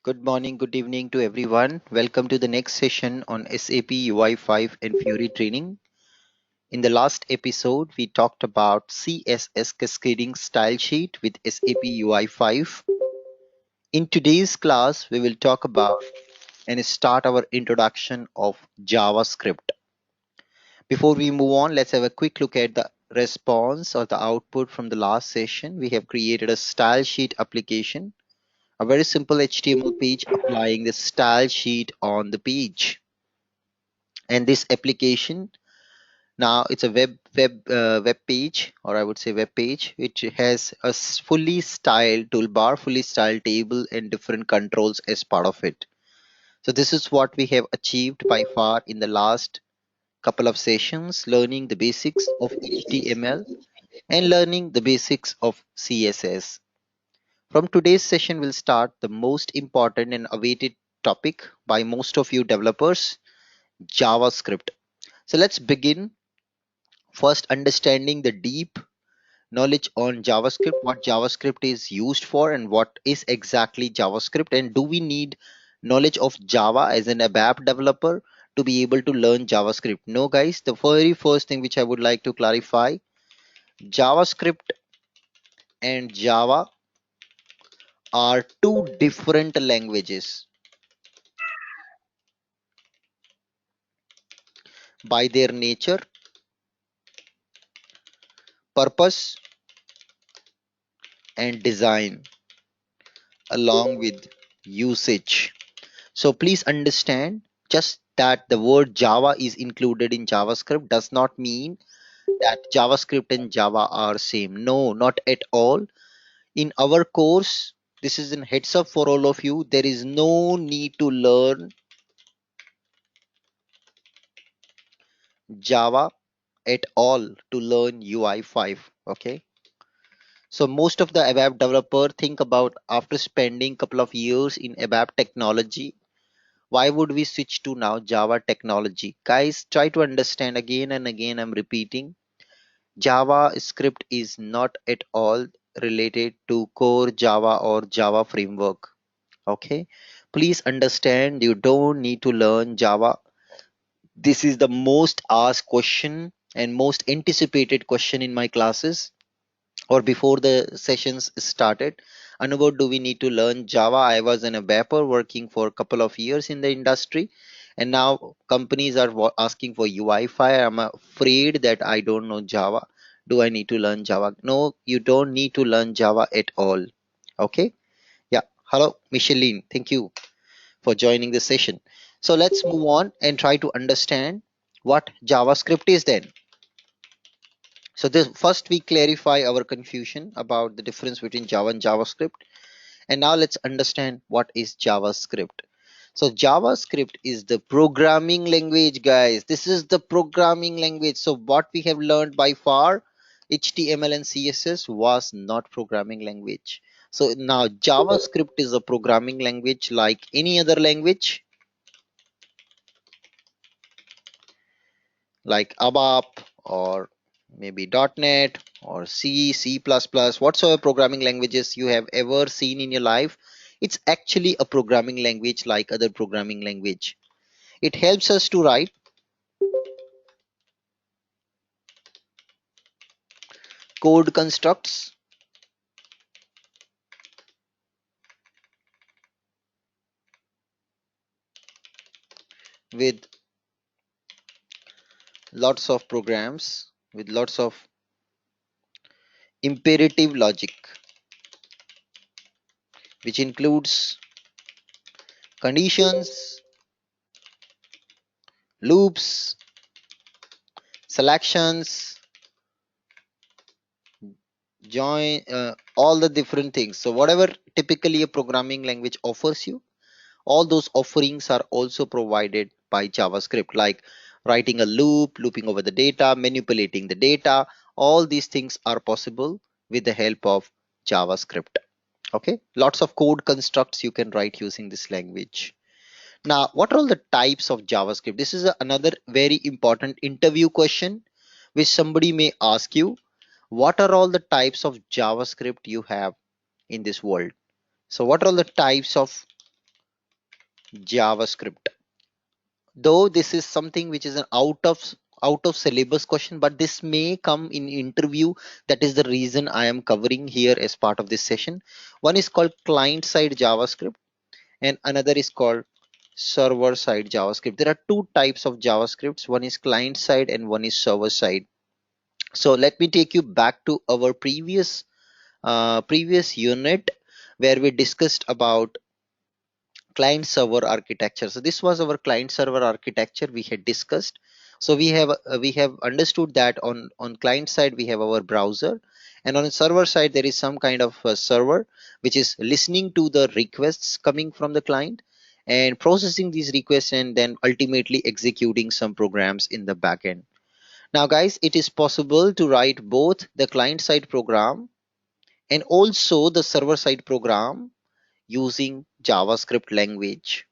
Good morning, good evening to everyone. Welcome to the next session on SAP UI5 and Fury training. In the last episode, we talked about CSS cascading style sheet with SAP UI5. In today's class, we will talk about and start our introduction of JavaScript. Before we move on, let's have a quick look at the response or the output from the last session. We have created a style sheet application, a very simple HTML page applying the style sheet on the page. And this application, now it's a web page, or I would say web page, which has a fully styled toolbar, fully styled table, and different controls as part of it. So this is what we have achieved by far in the last couple of sessions, learning the basics of HTML and learning the basics of CSS. From today's session, we'll start the most important and awaited topic by most of you developers, JavaScript. So let's begin first understanding the deep knowledge on JavaScript, what JavaScript is used for and what is exactly JavaScript, and do we need knowledge of Java as an ABAP developer to be able to learn JavaScript? No guys, the very first thing which I would like to clarify, JavaScript and Java are two different languages by their nature, purpose and design along with usage. So please understand just that the word Java is included in JavaScript does not mean that JavaScript and Java are same. No, not at all. In our course, this is a heads up for all of you. There is no need to learn Java at all to learn UI5. Okay. So most of the ABAP developer think about after spending couple of years in ABAP technology, why would we switch to now Java technology? Guys, try to understand again and again. I'm repeating. JavaScript is not at all related to core Java or Java framework. Okay. Please understand you don't need to learn Java. This is the most asked question and most anticipated question in my classes or before the sessions started. Anubhav, do we need to learn Java? I was an ABAPer working for a couple of years in the industry, and now companies are asking for UI5. I'm afraid that I don't know Java. Do I need to learn Java? No, you don't need to learn Java at all. Okay. Yeah. Hello, Micheline. Thank you for joining the session. So let's move on and try to understand what JavaScript is then. So this first we clarify our confusion about the difference between Java and JavaScript. And now let's understand what is JavaScript. So JavaScript is the programming language, guys. This is the programming language. So what we have learned by far, HTML and CSS was not programming language. So now JavaScript is a programming language like any other language, like ABAP or maybe .NET or C, C++, whatsoever programming languages you have ever seen in your life. It's actually a programming language like other programming language. It helps us to write code constructs, with lots of programs, with lots of imperative logic, which includes conditions, loops, selections, join, all the different things. So whatever typically a programming language offers you, all those offerings are also provided by JavaScript, like writing a loop, looping over the data, manipulating the data. All these things are possible with the help of JavaScript. Okay, lots of code constructs you can write using this language. Now, what are all the types of JavaScript? This is another very important interview question which somebody may ask you. What are all the types of JavaScript you have in this world? So what are all the types of JavaScript. Though this is something which is an out of syllabus question, but this may come in interview. That is the reason I am covering here as part of this session. One is called client side JavaScript and another is called server side JavaScript. There are two types of JavaScripts. One is client side and one is server side. So let me take you back to our previous unit where we discussed about client server architecture. So this was our client server architecture we had discussed. So we have understood that on client side we have our browser, and on the server side there is some kind of server which is listening to the requests coming from the client and processing these requests and then ultimately executing some programs in the backend. Now guys, it is possible to write both the client side program and also the server side program using JavaScript language.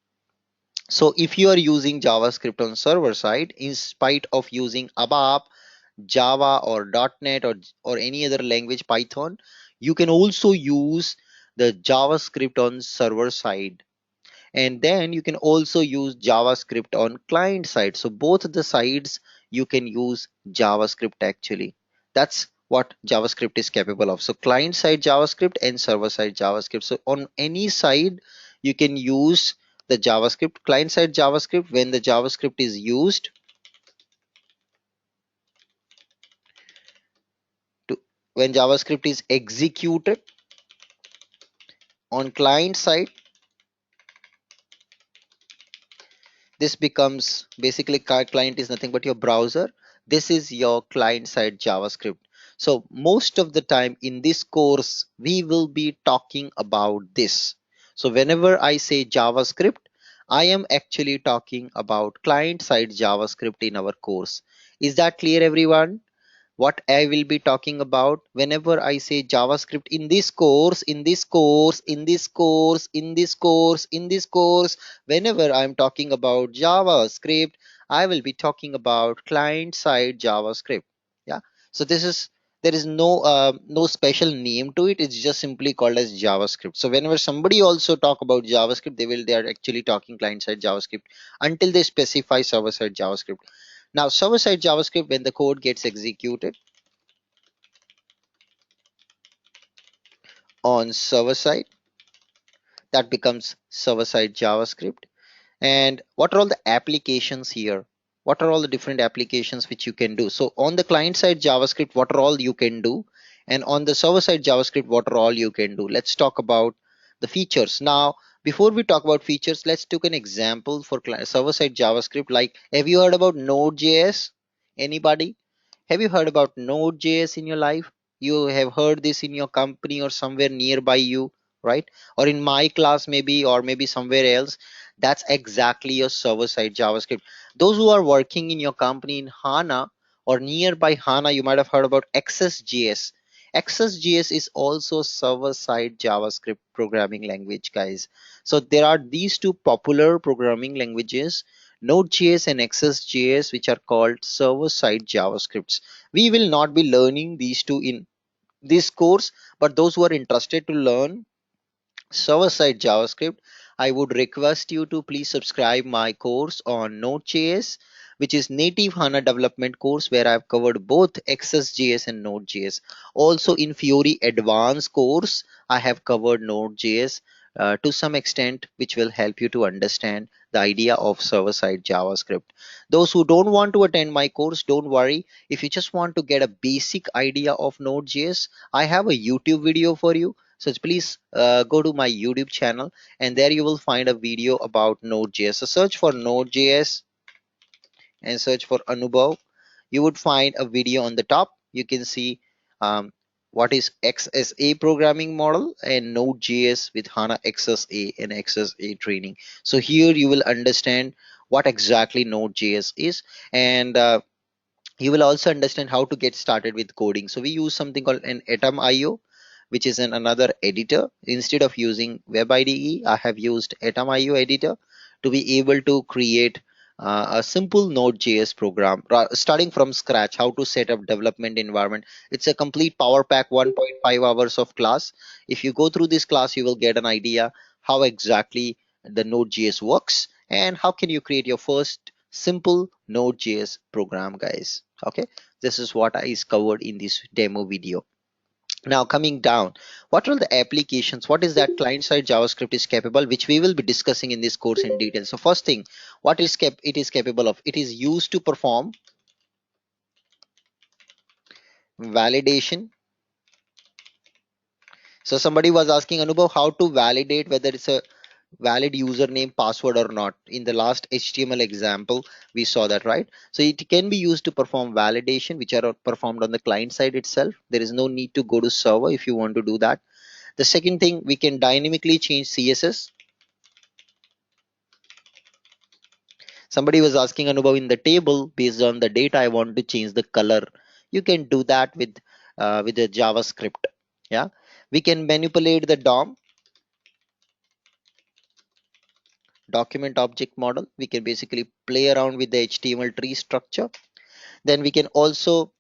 So if you are using JavaScript on server side, in spite of using ABAP, Java or .NET or any other language, Python, you can also use the JavaScript on server side. And then you can also use JavaScript on client side. So both the sides you can use JavaScript actually. That's what JavaScript is capable of. So client side JavaScript and server side JavaScript. So on any side you can use the JavaScript. Client side JavaScript, when the JavaScript is used to when JavaScript is executed on client side, this becomes basically client is nothing but your browser. This is your client side JavaScript. So most of the time in this course we will be talking about this. So whenever I say JavaScript, I am actually talking about client side JavaScript in our course. Is that clear, everyone? What I will be talking about whenever I say JavaScript in this course, whenever I'm talking about JavaScript, I will be talking about client side JavaScript. Yeah. So there is no special name to it. It's just simply called as JavaScript. So whenever somebody also talk about JavaScript, they are actually talking client side JavaScript until they specify server side JavaScript. Now server side JavaScript, when the code gets executed on server side, that becomes server side JavaScript. And what are all the applications here? What are all the different applications which you can do? So on the client side JavaScript, what are all you can do? And on the server side JavaScript, what are all you can do? Let's talk about the features. Now, before we talk about features, let's take an example for server side JavaScript. Like, have you heard about Node.js? Anybody? Have you heard about Node.js in your life? You have heard this in your company or somewhere nearby you, right? Or in my class maybe, or maybe somewhere else. That's exactly your server-side JavaScript. Those who are working in your company in HANA or nearby HANA, you might have heard about XSJS. XSJS is also server-side JavaScript programming language, guys. So there are these two popular programming languages, Node.js and XSJS, which are called server-side JavaScripts. We will not be learning these two in this course, but those who are interested to learn server-side JavaScript, I would request you to please subscribe my course on Node.js, which is native HANA development course where I've covered both XSJS and Node.js. Also in Fiori advanced course, I have covered Node.js to some extent, which will help you to understand the idea of server-side JavaScript. Those who don't want to attend my course, don't worry. If you just want to get a basic idea of Node.js, I have a YouTube video for you. So please go to my YouTube channel and there you will find a video about Node.js. So search for Node.js and search for Anubhav. You would find a video on the top. You can see what is XSA programming model and Node.js with HANA XSA and XSA training. So here you will understand what exactly Node.js is, and you will also understand how to get started with coding. So we use something called an Atom.io, which is another editor. Instead of using Web IDE, I have used Atom.io editor to be able to create a simple Node.js program, starting from scratch, how to set up development environment. It's a complete power pack 1.5 hours of class. If you go through this class, you will get an idea how exactly the Node.js works and how can you create your first simple Node.js program, guys. Okay, this is what is covered in this demo video. Now coming down, what are the applications, what is that client-side JavaScript is capable, which we will be discussing in this course in detail. So first thing, what is it is capable of? It is used to perform validation. So somebody was asking Anubhav how to validate whether it's a valid username password or not. In the last HTML example we saw that, right? So it can be used to perform validation which are performed on the client side itself. There is no need to go to server if you want to do that. The second thing, we can dynamically change CSS. Somebody was asking Anubhav, in the table based on the data I want to change the color. You can do that with the JavaScript. Yeah, we can manipulate the DOM, document object model. We can basically play around with the HTML tree structure. Then we can also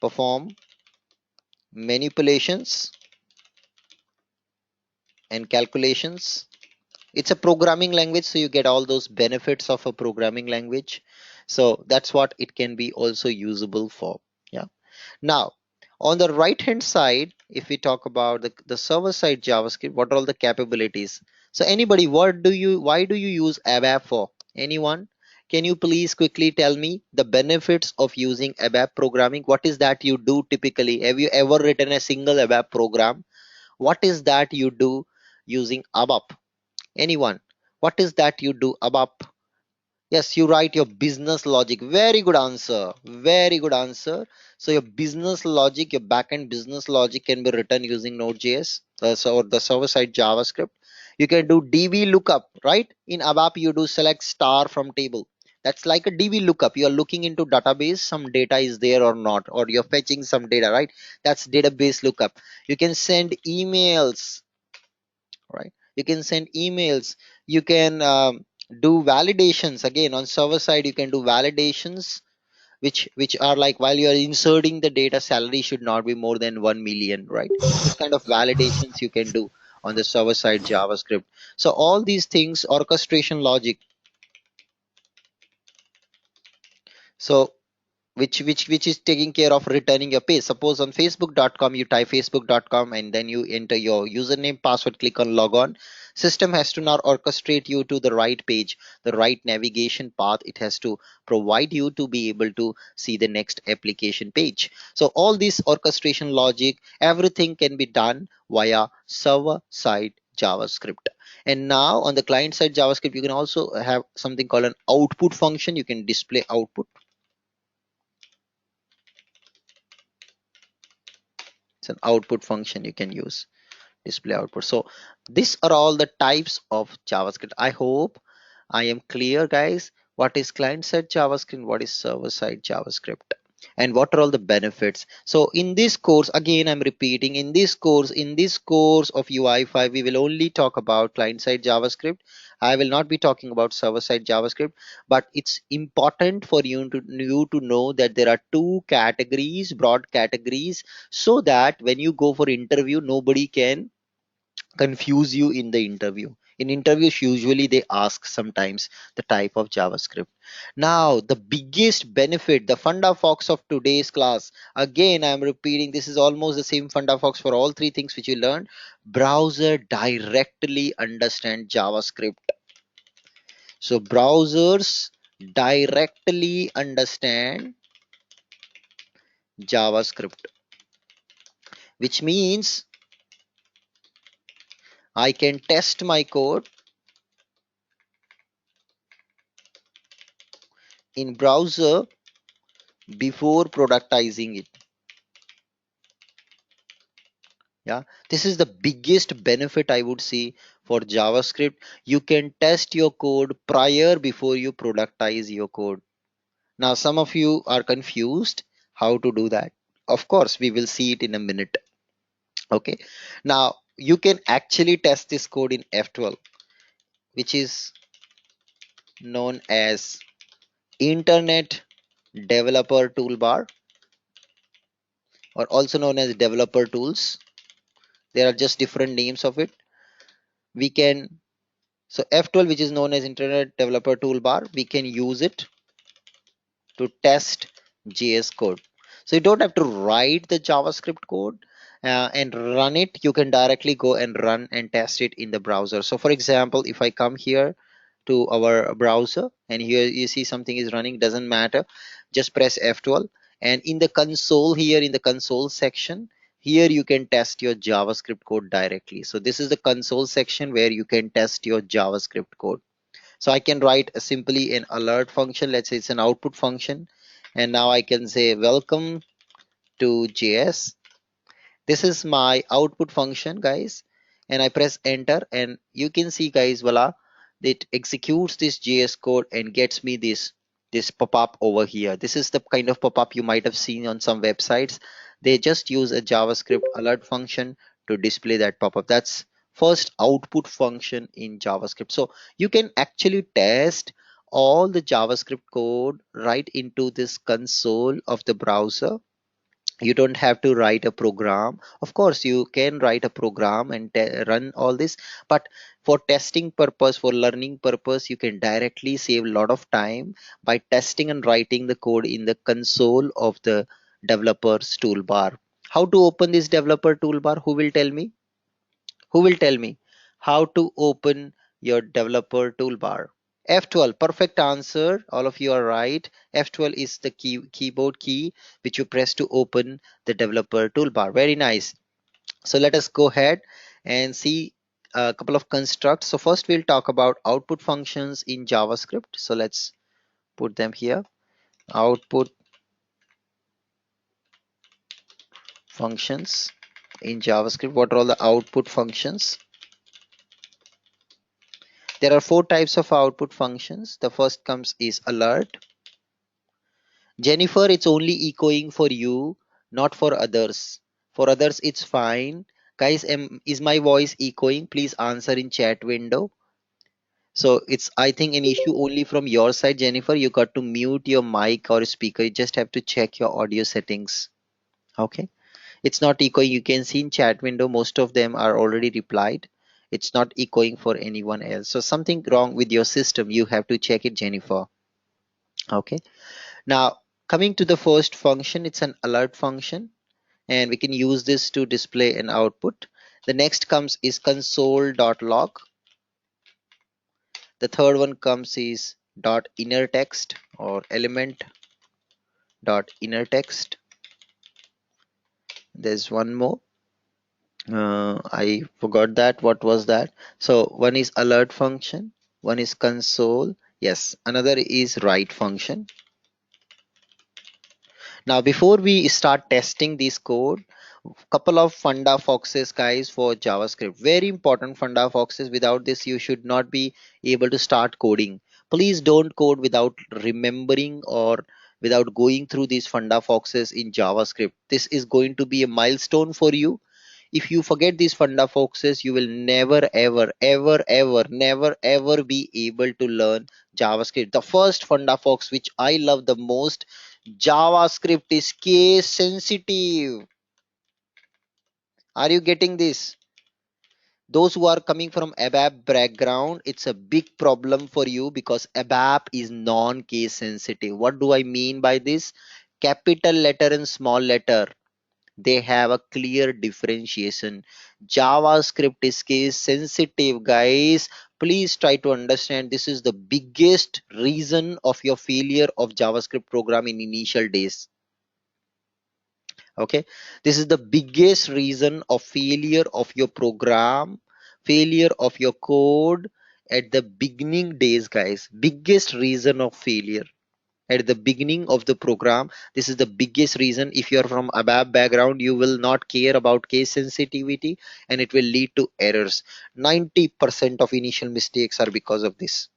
perform manipulations and calculations. It's a programming language, so you get all those benefits of a programming language. So that's what it can be also usable for. Yeah. Now, on the right hand side, if we talk about the server side JavaScript, what are all the capabilities? So anybody, why do you use ABAP for? Anyone? Can you please quickly tell me the benefits of using ABAP programming? What is that you do typically? Have you ever written a single ABAP program? What is that you do using ABAP? Anyone? What is that you do ABAP? Yes, you write your business logic. Very good answer. Very good answer. So your business logic, your backend business logic can be written using Node.js, so the server-side JavaScript. You can do DB lookup, right? In ABAP, you do select star from table. That's like a DB lookup. You are looking into database, some data is there or not, or you're fetching some data, right? That's database lookup. You can send emails, right? You can send emails. You can do validations. Again, on server side you can do validations which are like, while you are inserting the data, salary should not be more than 1 million, right? This kind of validations you can do on the server side JavaScript. So all these things, orchestration logic. So which is taking care of returning your page. Suppose on facebook.com you type facebook.com and then you enter your username, password, click on log on. System has to now orchestrate you to the right page, the right navigation path. It has to provide you to be able to see the next application page. So all this orchestration logic, everything can be done via server side JavaScript. And now on the client side JavaScript, you can also have something called an output function. You can display output. It's an output function you can use, display output. So these are all the types of JavaScript. I hope I am clear, guys. What is client side JavaScript, what is server side JavaScript, and what are all the benefits. So in this course, again I'm repeating, in this course of UI5 we will only talk about client side JavaScript. I will not be talking about server side JavaScript, but it's important for you to know that there are two categories, broad categories, so that when you go for interview nobody can confuse you in the interview. In interviews usually they ask sometimes the type of JavaScript. Now the biggest benefit, the funda fox of today's class, again I'm repeating, this is almost the same funda fox for all three things which you learned. Browser directly understand JavaScript. So browsers directly understand JavaScript, which means I can test my code in browser before productizing it. Yeah, this is the biggest benefit I would see for JavaScript. You can test your code prior before you productize your code. Now some of you are confused how to do that. Of course we will see it in a minute. Okay, now you can actually test this code in F12, which is known as Internet Developer Toolbar, or also known as developer tools. There are just different names of it. we can, so F12, which is known as Internet Developer Toolbar, we can use it to test JS code. So you don't have to write the JavaScript code and run it. You can directly go and run and test it in the browser. So for example, if I come here to our browser and here you see something is running, doesn't matter, just press F12, and in the console, here in the console section, here you can test your JavaScript code directly. So this is the console section where you can test your JavaScript code. So I can write simply an alert function. Let's say it's an output function. And now I can say welcome to JS. This is my output function, guys. And I press enter and you can see, guys, voila, it executes this JS code and gets me this pop-up over here. This is the kind of pop-up you might have seen on some websites. They just use a JavaScript alert function to display that pop-up. That's first output function in JavaScript. So you can actually test all the JavaScript code right into this console of the browser. You don't have to write a program. Of course you can write a program and run all this, but for testing purpose, for learning purpose, you can directly save a lot of time by testing and writing the code in the console of the developer's toolbar. How to open this developer toolbar? Who will tell me? Who will tell me how to open your developer toolbar? F12, perfect answer. All of you are right. F12 is the keyboard key which you press to open the developer toolbar. Very nice. So let us go ahead and see a couple of constructs. So first we'll talk about output functions in JavaScript. So let's put them here. Output functions in JavaScript. What are all the output functions? There are four types of output functions. The first comes is alert. Jennifer, it's only echoing for you, not for others. For others, it's fine. Guys, is my voice echoing? Please answer in chat window. So it's, I think, an issue only from your side, Jennifer. You got to mute your mic or speaker. You just have to check your audio settings. Okay. It's not echoing. You can see in chat window, most of them are already replied. It's not echoing for anyone else. So something wrong with your system. You have to check it, Jennifer. Okay. Now, coming to the first function, it's an alert function, and we can use this to display an output. The next comes is console.log. The third one comes is dot inner text or element dot inner text. There's one more. I forgot that. What was that? So one is alert function, one is console. Yes, another is write function. Now, before we start testing this code, couple of funda foxes, guys, for JavaScript. Very important funda foxes. Without this, you should not be able to start coding. Please don't code without remembering or without going through these funda foxes in JavaScript. This is going to be a milestone for you. If you forget these funda foxes, you will never ever ever ever never ever be able to learn JavaScript. The first funda fox which I love the most, JavaScript is case sensitive. Are you getting this? Those who are coming from ABAP background, it's a big problem for you because ABAP is non-case sensitive. What do I mean by this? Capital letter and small letter, they have a clear differentiation. JavaScript is case sensitive, guys. Please try to understand, this is the biggest reason of your failure of JavaScript program in initial days. Okay, this is the biggest reason of failure of your program, failure of your code at the beginning days, guys. Biggest reason of failure at the beginning of the program. This is the biggest reason. If you're from ABAP background, you will not care about case sensitivity and it will lead to errors. 90% of initial mistakes are because of this.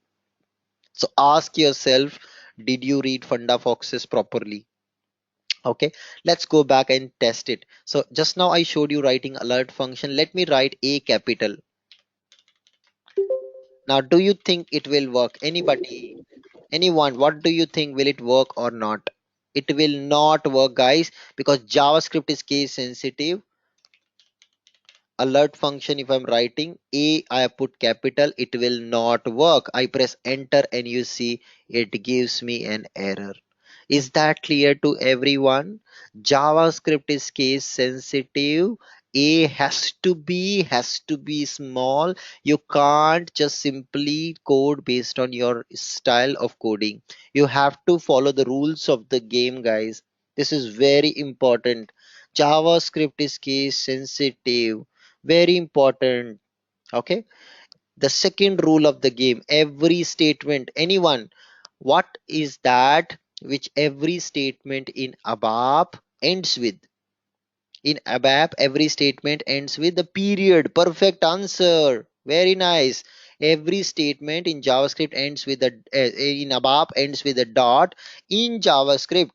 So ask yourself, did you read funda foxes properly? Okay, let's go back and test it. So just now I showed you writing alert function. Let me write a capital. Now do you think it will work? Anybody, anyone, what do you think? Will it work or not? It will not work, guys, because JavaScript is case sensitive. alert function, if I'm writing A, I put capital, it will not work. I press enter and you see it gives me an error. Is that clear to everyone? JavaScript is case sensitive. A has to be small. You can't just simply code based on your style of coding. You have to follow the rules of the game, guys. This is very important. JavaScript is case sensitive. Very important. Okay. The second rule of the game, every statement, anyone, what is that which every statement in ABAP ends with? In ABAP, every statement ends with the period. Perfect answer. Very nice. Every statement in JavaScript ends with a in ABAP ends with a dot. In JavaScript,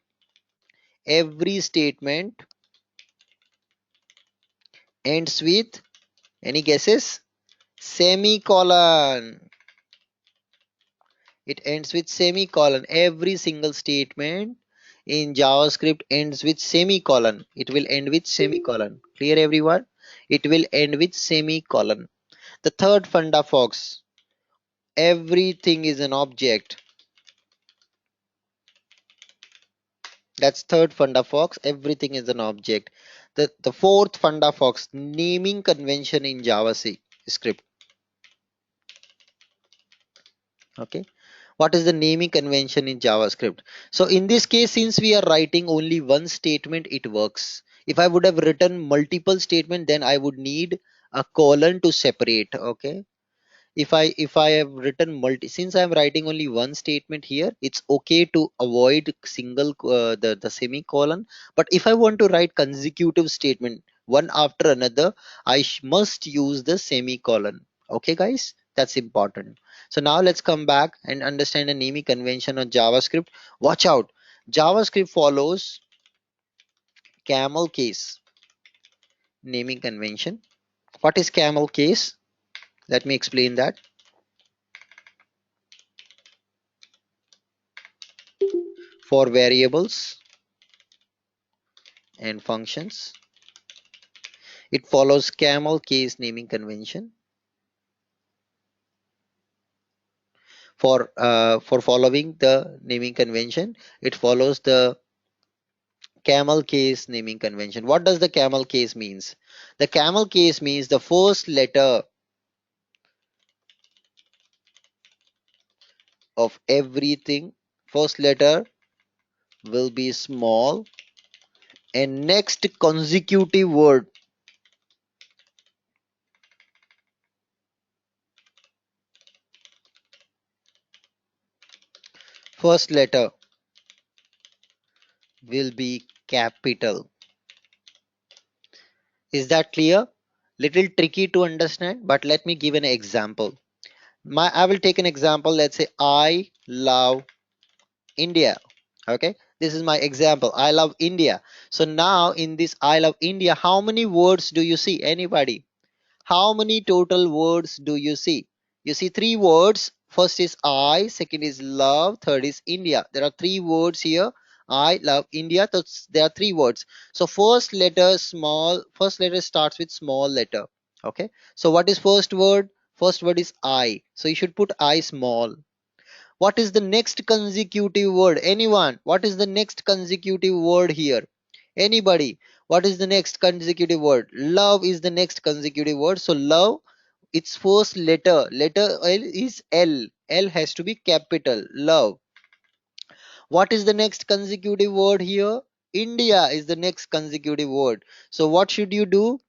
every statement ends with, any guesses? Semicolon. It ends with semicolon. Every single statement in JavaScript ends with semicolon. It will end with semicolon. Clear everyone? It will end with semicolon. The third funda, folks. Everything is an object. That's third funda, folks. Everything is an object. The fourth funda, folks. Naming convention in JavaScript. Okay. What is the naming convention in JavaScript? So in this case, since we are writing only one statement, it works. If I would have written multiple statement, then I would need a colon to separate. Okay. If I have written since I'm writing only one statement here, it's okay to avoid single the semicolon. But if I want to write consecutive statement one after another, I must use the semicolon. Okay, guys, that's important. So now let's come back and understand the naming convention of JavaScript. Watch out, JavaScript follows camel case naming convention. What is camel case? Let me explain that. For variables and functions, it follows camel case naming convention. For following the naming convention, it follows the camel case naming convention. What does the camel case means? The camel case means the first letter of everything, first letter will be small, and next consecutive word, first letter will be capital. Is that clear? Little tricky to understand, but let me give an example. I will take an example. Let's say I love India. Okay, this is my example. I love India. So now in this I love India, how many words do you see? Anybody? How many total words do you see? You see three words. First is I, second is love, third is India. There are three words here. I love India. So there are three words. So first letter small, first letter starts with small letter. Okay. So what is first word? First word is I. So you should put I small. What is the next consecutive word? Anyone? What is the next consecutive word here? Anybody? What is the next consecutive word? Love is the next consecutive word. So love, its first letter L is L. L has to be capital. Love. What is the next consecutive word here? India is the next consecutive word. So what should you do?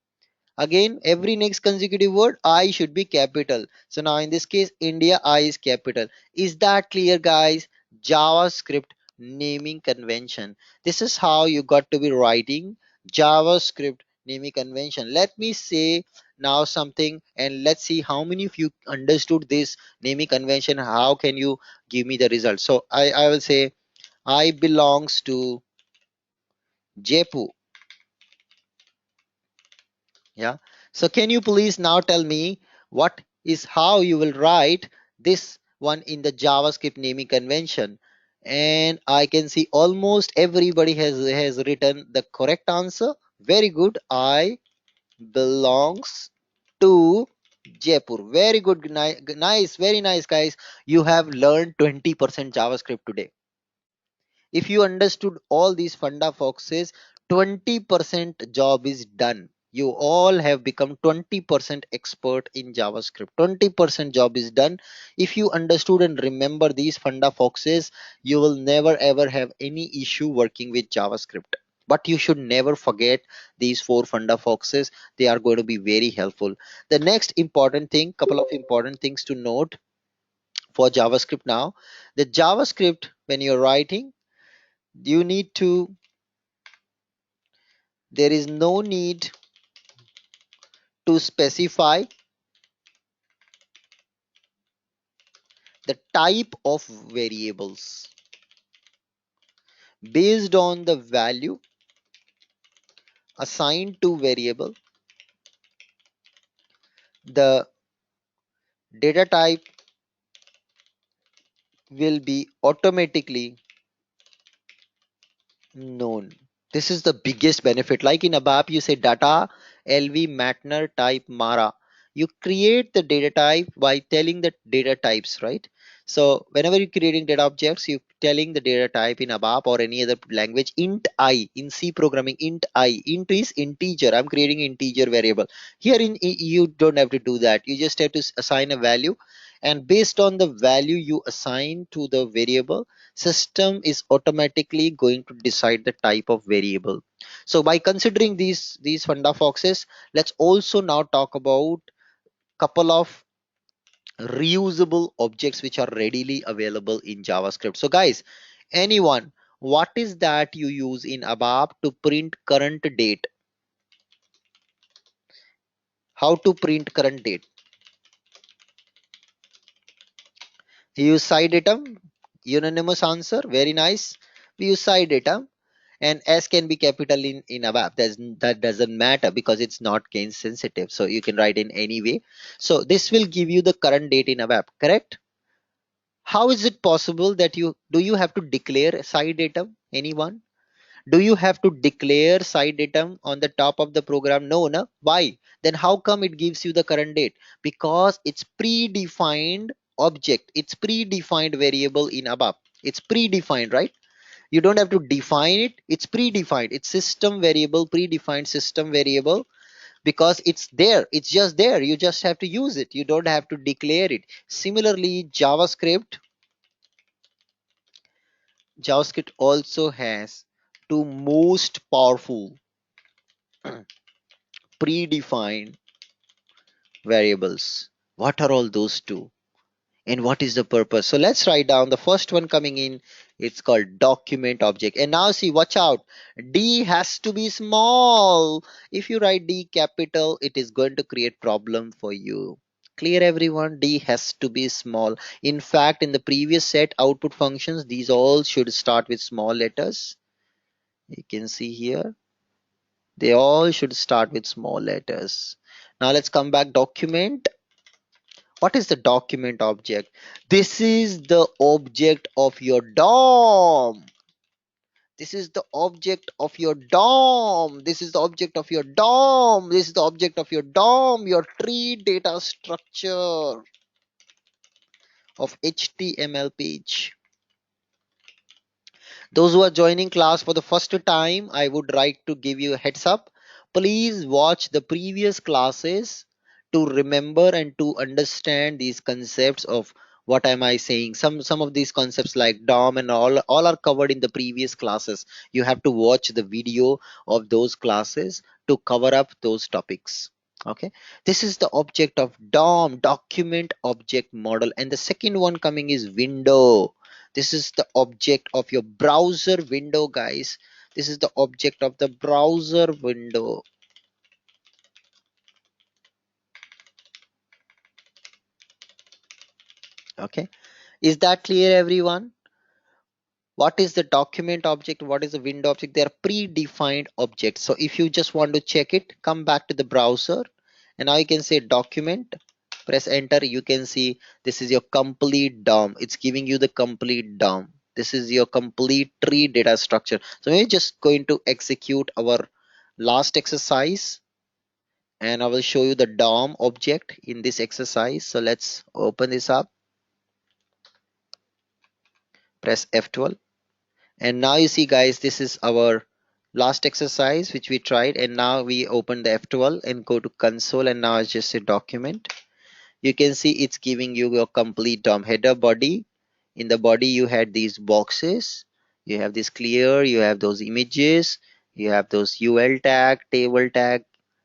Again, every next consecutive word I should be capital. So now in this case, India I is capital. Is that clear, guys? JavaScript naming convention. This is how you got to be writing JavaScript naming convention. Let me say now something and let's see how many of you understood this naming convention. How can you give me the result? So I will say I belongs to Jaipur. Yeah. So can you please now tell me what is how you will write this one in the JavaScript naming convention? And I can see almost everybody has written the correct answer. Very good. I belongs to Jaipur. Very good, nice, very nice, guys. You have learned 20% JavaScript today. If you understood all these funda foxes, 20% job is done. You all have become 20% expert in JavaScript. 20% job is done. If you understood and remember these funda foxes, you will never ever have any issue working with JavaScript. But you should never forget these four funda foxes. They are going to be very helpful. The next important thing, couple of important things to note for JavaScript now. The JavaScript, when you're writing, you need to there is no need to specify the type of variables. Based on the value assigned to variable, the data type will be automatically known. This is the biggest benefit. Like in ABAP, you say data LV Matner type Mara. You create the data type by telling the data types, right? So whenever you're creating data objects, you're telling the data type in ABAP or any other language. Int I in C programming, int I. Int is integer. I'm creating integer variable. Here you don't have to do that. You just have to assign a value, and based on the value you assign to the variable, system is automatically going to decide the type of variable. So by considering these funda foxes, let's also now talk about couple of reusable objects which are readily available in JavaScript. So guys, anyone, what is that you use in ABAP to print current date? How to print current date? You use side item. Unanimous answer, very nice. We use side item, and S can be capital in ABAP. That doesn't matter because it's not case sensitive, so you can write in any way. So this will give you the current date in ABAP, correct? How is it possible that you have to declare side item? Anyone? Do you have to declare side item on the top of the program? No, no. Why? Then how come it gives you the current date? Because it's predefined object. It's predefined variable in ABAP. It's predefined, right? You don't have to define it. It's predefined. It's system variable, predefined system variable, because it's there. It's just there. You just have to use it. You don't have to declare it. Similarly, JavaScript also has two most powerful predefined variables. What are all those two? And what is the purpose? So let's write down the first one coming in. It's called document object. And now see, watch out. D has to be small. If you write D capital, it is going to create problem for you. Clear everyone? D has to be small. In fact, in the previous set output functions, these all should start with small letters. You can see here. They all should start with small letters. Now let's come back document. What is the document object? This is the object of your DOM. This is the object of your DOM. This is the object of your DOM. This is the object of your DOM, your tree data structure of HTML page. Those who are joining class for the first time, I would like to give you a heads up. Please watch the previous classes to remember and to understand these concepts of what am I saying. Some of these concepts like DOM and all are covered in the previous classes. You have to watch the video of those classes to cover up those topics. Okay, this is the object of DOM, document object model, and the second one coming is window. This is the object of your browser window, guys. This is the object of the browser window. Okay, is that clear everyone? What is the document object? What is the window object? They are predefined objects. So if you just want to check it, come back to the browser, and now you can say document, press enter. You can see this is your complete DOM. It's giving you the complete DOM. This is your complete tree data structure. So we're just going to execute our last exercise, and I will show you the DOM object in this exercise. So let's open this up, press F12, and now you see guys, this is our last exercise which we tried, and now we open the F12 and go to console, and now it's just a document. You can see it's giving you your complete DOM header body. In the body you had these boxes, you have this clear, you have those images, you have those UL tag, table tag,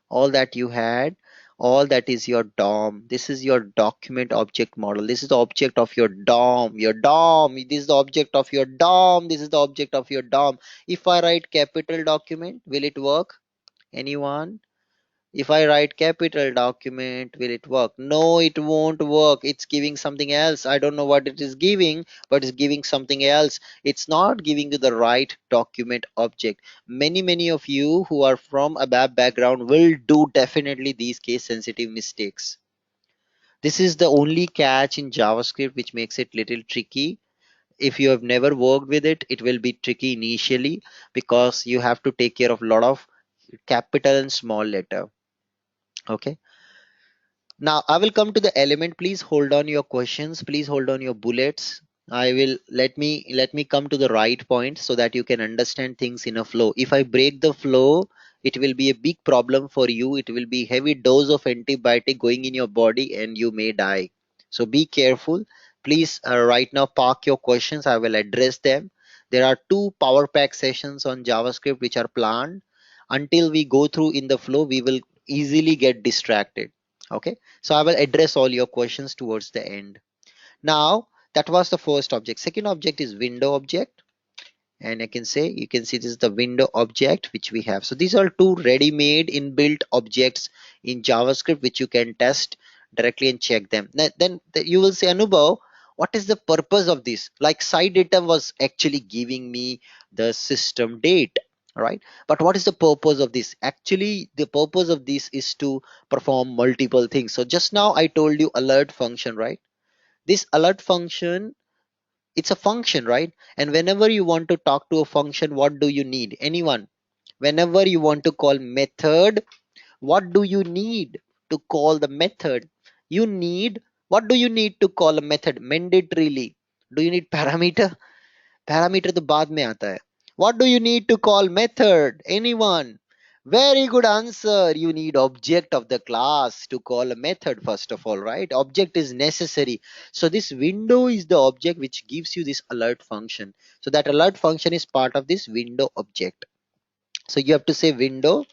all that you had, all that is your DOM. This is your document object model. This is the object of your DOM. Your DOM, this is the object of your DOM. This is the object of your DOM. If I write capital document, will it work? Anyone? If I write capital document, will it work? No, it won't work. It's giving something else. I don't know what it is giving, but it's giving something else. It's not giving you the right document object. Many of you who are from a bad background will do definitely these case sensitive mistakes. This is the only catch in JavaScript which makes it little tricky. If you have never worked with it, it will be tricky initially because you have to take care of a lot of capital and small letter. Okay. Now I will come to the element. Please hold on your questions. Please hold on your bullets. I will let me come to the right point so that you can understand things in a flow. If I break the flow, it will be a big problem for you. It will be heavy dose of antibiotic going in your body and you may die. So be careful. Please right now park your questions. I will address them. There are two power pack sessions on JavaScript which are planned. Until we go through in the flow, we will easily get distracted. Okay, so I will address all your questions towards the end. Now that was the first object. Second object is window object, and I can say, you can see this is the window object which we have. So these are two ready-made inbuilt objects in JavaScript which you can test directly and check them. Then you will say, Anubhav, what is the purpose of this? Like side data was actually giving me the system date, right? But what is the purpose of this? Actually the purpose of this is to perform multiple things. So just now I told you alert function, right? This alert function, it's a function, right? And whenever you want to talk to a function, what do you need? Anyone? Whenever you want to call method, what do you need to call the method? You need, what do you need to call a method? Mandatorily, do you need parameter? Parameter तो बाद में आता है. What do you need to call method? Anyone? Very good answer. You need object of the class to call a method first of all, right? Object is necessary. So this window is the object which gives you this alert function. So that alert function is part of this window object. So you have to say window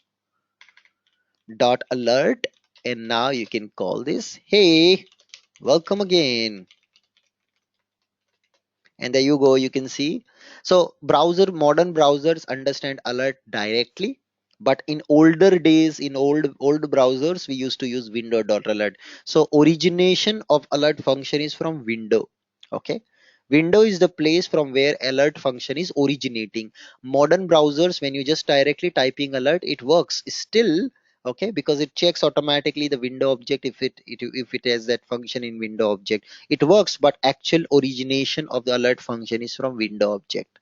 dot alert, and now you can call this, hey, welcome again. And there you go, you can see. So modern browsers understand alert directly, but in older days, in old browsers, we used to use window.alert. So origination of alert function is from window. Okay, window is the place from where alert function is originating. Modern browsers, when you just directly typing alert, it works still. Okay, because it checks automatically the window object if it has that function in window object, it works, but actual origination of the alert function is from window object.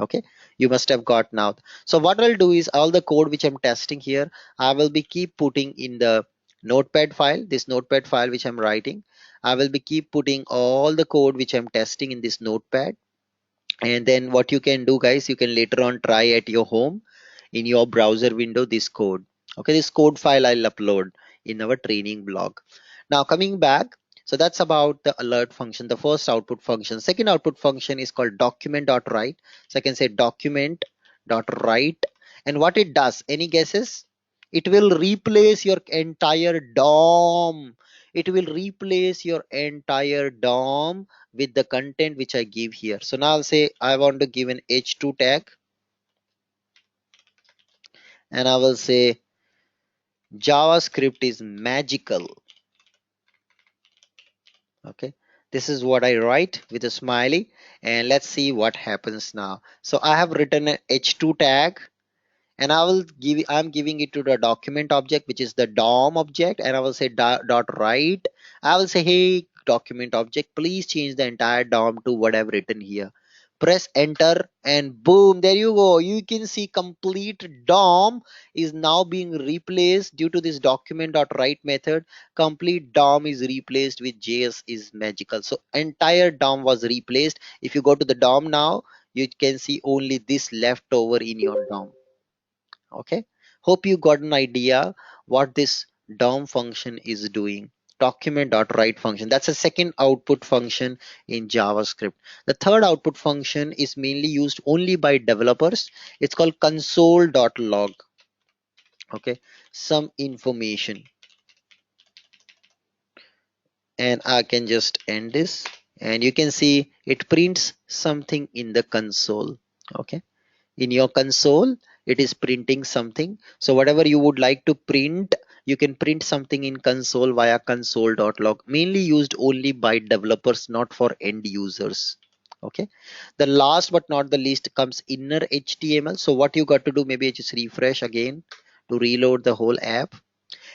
Okay, you must have got now. So what I'll do is all the code which I'm testing here, I will be keep putting in the notepad file, this notepad file which I'm writing. I will be keep putting all the code which I'm testing in this notepad, and then what you can do guys, you can later on try at your home in your browser window this code. Okay, this code file I'll upload in our training blog. Now coming back, so that's about the alert function, the first output function. Second output function is called document.write. So I can say document.write, and what it does, any guesses? It will replace your entire DOM. It will replace your entire DOM with the content which I give here. So now I'll say I want to give an h2 tag, and I will say JavaScript is magical. Okay, this is what I write with a smiley, and let's see what happens now. So I have written an h2 tag, and I'm giving it to the document object which is the DOM object, and I will say dot write. I will say, hey document object, please change the entire DOM to what I've written here. Press enter and boom, there you go. You can see complete DOM is now being replaced due to this document.write method. Complete DOM is replaced with JS is magical. So entire DOM was replaced. If you go to the DOM now, you can see only this left over in your DOM. Okay, hope you got an idea what this DOM function is doing. Document.write function, that's a second output function in JavaScript. The third output function is mainly used only by developers. It's called console.log. Okay, some information, and I can just end this, and you can see it prints something in the console. Okay, in your console it is printing something. So whatever you would like to print, you can print something in console via console.log, mainly used only by developers, not for end users. Okay, the last but not the least comes inner HTML. So what you got to do, maybe just refresh again to reload the whole app.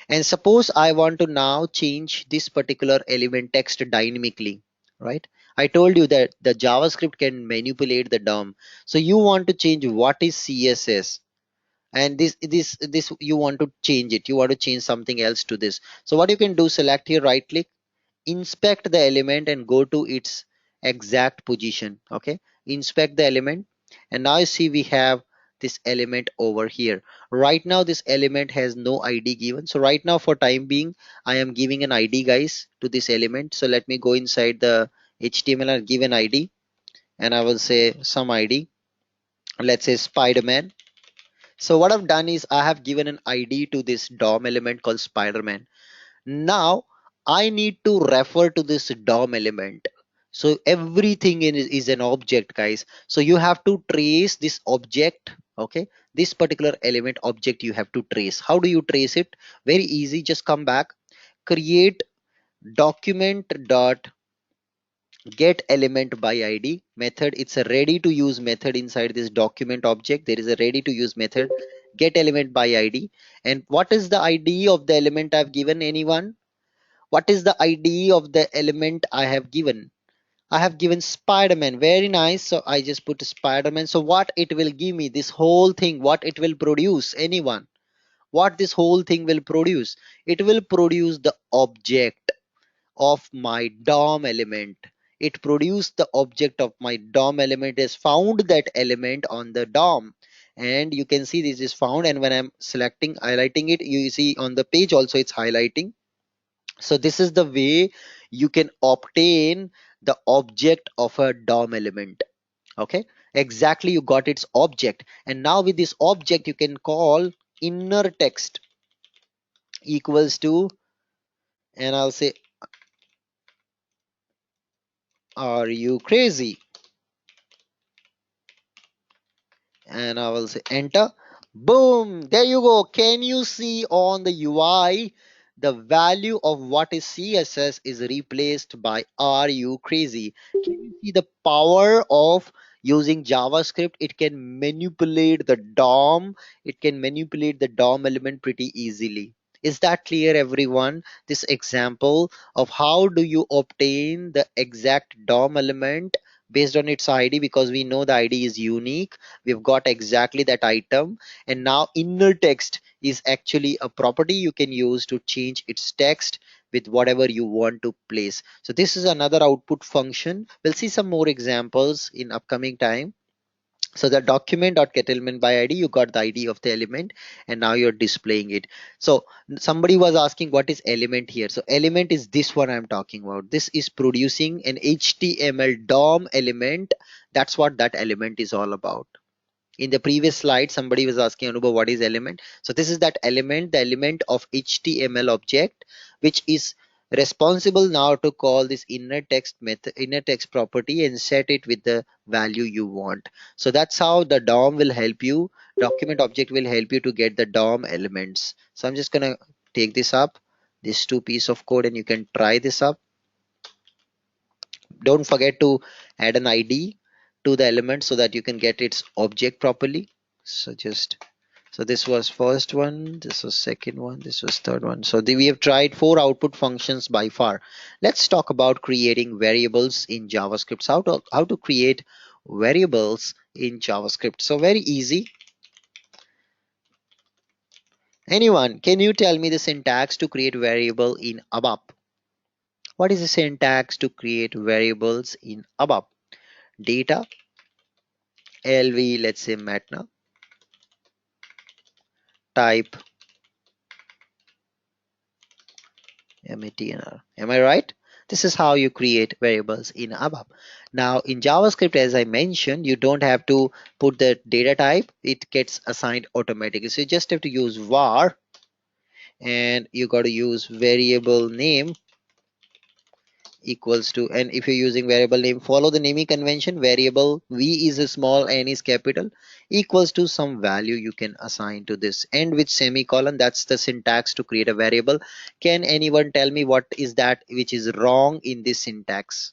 And suppose I want to now change this particular element text dynamically, right? I told you that the JavaScript can manipulate the DOM. So you want to change what is CSS, and this you want to change it. You want to change something else to this. So what you can do, select here, right click, inspect the element and go to its exact position. Okay, inspect the element, and now you see we have this element over here. Right now this element has no ID given, so right now for time being I am giving an ID, guys, to this element. So let me go inside the HTML and give an ID, and I will say some ID, let's say Spider-Man. So what I've done is I have given an ID to this DOM element called Spider-Man. Now I need to refer to this DOM element. So everything is an object, guys. So you have to trace this object. Okay, this particular element object you have to trace. How do you trace it? Very easy. Just come back, create document dot get element by id method. It's a ready to use method inside this document object. There is a ready to use method, get element by id. And what is the id of the element I've given? Anyone? What is the id of the element I have given? I have given Spider-Man. Very nice. So I just put Spider-Man. So what it will give me, this whole thing, what it will produce? Anyone? What this whole thing will produce? It will produce the object of my DOM element. It produced the object of my DOM element, is found that element on the DOM. And you can see this is found, and when I'm selecting, highlighting it, you see on the page also it's highlighting. So this is the way you can obtain the object of a DOM element. Okay, exactly, you got its object. And now with this object you can call inner text equals to, and I'll say, are you crazy? And I will say enter. Boom, there you go. Can you see on the UI the value of what is CSS is replaced by are you crazy? Can you see the power of using JavaScript? It can manipulate the DOM. It can manipulate the DOM element pretty easily. Is that clear, everyone? This example of how do you obtain the exact DOM element based on its ID, because we know the ID is unique. We've got exactly that item. And now inner text is actually a property you can use to change its text with whatever you want to place. So this is another output function. We'll see some more examples in upcoming time. So the document.get element by id, you got the id of the element, and now you're displaying it. So somebody was asking what is element here. So element is this one I'm talking about. This is producing an HTML DOM element. That's what that element is all about. In the previous slide somebody was asking Anubhav what is element. So this is that element, the element of HTML object, which is responsible now to call this inner text method, inner text property, and set it with the value you want. So that's how the DOM will help you. Document object will help you to get the DOM elements. So I'm just gonna take this up, these two piece of code, and you can try this up. Don't forget to add an id to the element so that you can get its object properly. So just, so this was first one, this was second one, this was third one. So we have tried 4 output functions by far. Let's talk about creating variables in JavaScript. How to create variables in JavaScript? So very easy. Anyone, can you tell me the syntax to create variable in ABAP? What is the syntax to create variables in ABAP? Data, LV, let's say matna, type, matnr. Am I right? This is how you create variables in ABAP. Now in JavaScript, as I mentioned, you don't have to put the data type. It gets assigned automatically. So you just have to use var, and you got to use variable name equals to, and if you're using variable name, follow the naming convention. Variable v is a small, n is capital, equals to some value you can assign to this, end with semicolon. That's the syntax to create a variable. Can anyone tell me what is that which is wrong in this syntax?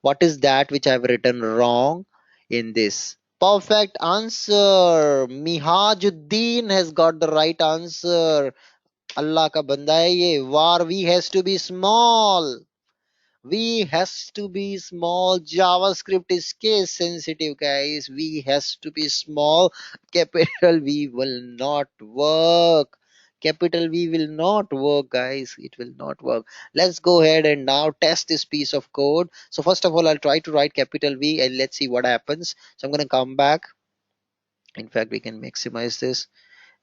What is that which I've written wrong in this? Perfect answer. Mihajuddin has got the right answer. Allah ka banda hai ye. Var v has to be small. V has to be small. JavaScript is case sensitive, guys. V has to be small. Capital V will not work. Capital V will not work, guys. It will not work. Let's go ahead and now test this piece of code. So first of all, I'll try to write capital V and let's see what happens. So I'm going to come back. In fact, we can maximize this,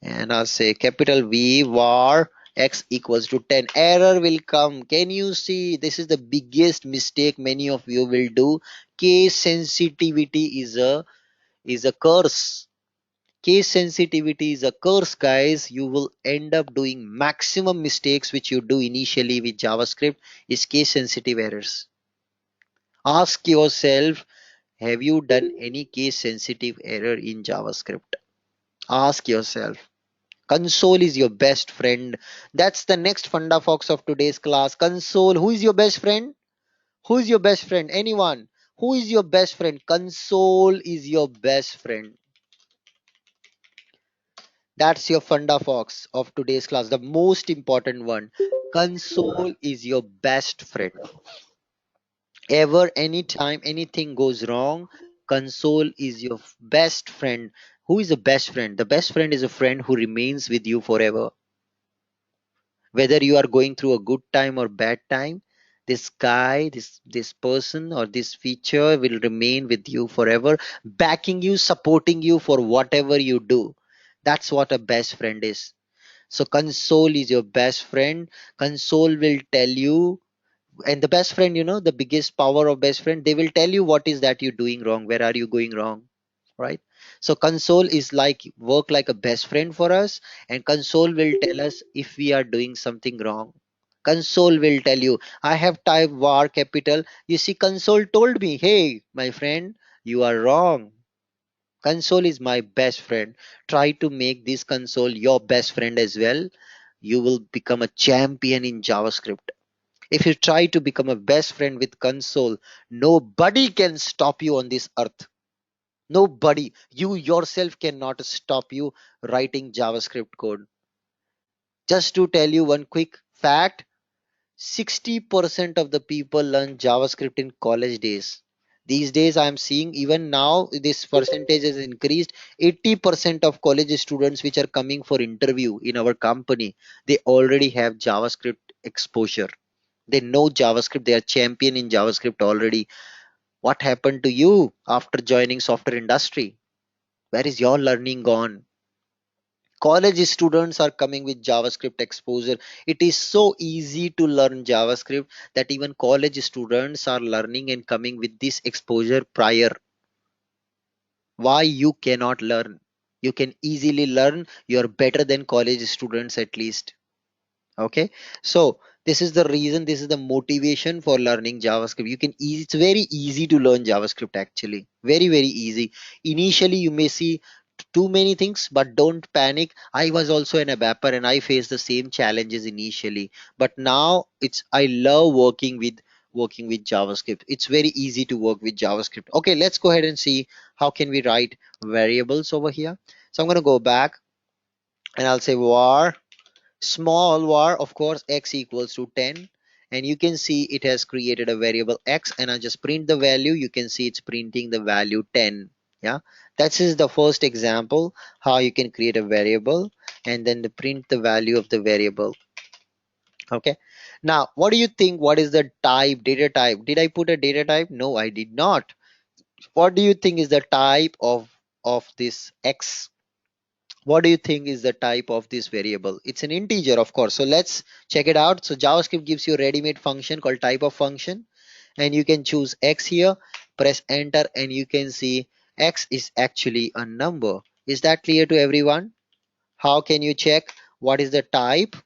and I'll say capital V var x equals to 10. Error will come. Can you see? This is the biggest mistake many of you will do. Case sensitivity is a curse. Case sensitivity is a curse, guys. You will end up doing maximum mistakes which you do initially with JavaScript is case sensitive errors. Ask yourself, have you done any case sensitive error in JavaScript? Ask yourself. Console is your best friend. That's the next funda fox of today's class. Console. Who is your best friend? Who is your best friend? Anyone? Who is your best friend? Console is your best friend. That's your funda fox of today's class. The most important one. Console is your best friend. Ever, anytime, anything goes wrong, console is your best friend. Who is the best friend? The best friend is a friend who remains with you forever. Whether you are going through a good time or bad time, this guy, this person or this feature will remain with you forever, backing you, supporting you for whatever you do. That's what a best friend is. So console is your best friend. Console will tell you, and the best friend, the biggest power of best friend, they will tell you what is that you're doing wrong, where are you going wrong, right? So console is like work like a best friend for us, and console will tell us if we are doing something wrong. Console will tell you, I have typed var capital, you see console told me, hey my friend, you are wrong. Console is my best friend. Try to make this console your best friend as well. You will become a champion in JavaScript. If you try to become a best friend with console, nobody can stop you on this earth. Nobody. You yourself cannot stop you writing JavaScript code. Just to tell you one quick fact, 60% of the people learn JavaScript in college days. These days, I am seeing even now this percentage has increased. 80% of college students which are coming for interview in our company, they already have JavaScript exposure. They know JavaScript. They are champion in JavaScript already. What happened to you after joining software industry? Where is your learning gone? College students are coming with JavaScript exposure. It is so easy to learn JavaScript that even college students are learning and coming with this exposure prior. Why you cannot learn? You can easily learn. You're better than college students at least. Okay, so this is the reason, this is the motivation for learning JavaScript. You can easy, it's very easy to learn JavaScript, actually very easy. Initially you may see too many things, but don't panic. I was also an ABAPer and I faced the same challenges initially, but now I love working with JavaScript. It's very easy to work with JavaScript. Okay, let's go ahead and see how can we write variables over here. So I'm going to go back and I'll say var small var, of course, x equals to 10, and you can see it has created a variable x, and I just print the value. You can see it's printing the value 10. Yeah, that is the first example how you can create a variable and then print the value of the variable. Okay, now what do you think? What is the type, data type? Did I put a data type? No, I did not. What do you think is the type of this x? What do you think is the type of this variable? It's an integer, of course. So let's check it out. So JavaScript gives you a ready-made function called type of function, and you can choose x here, press enter, and you can see x is actually a number. Is that clear to everyone? How can you check what is the type?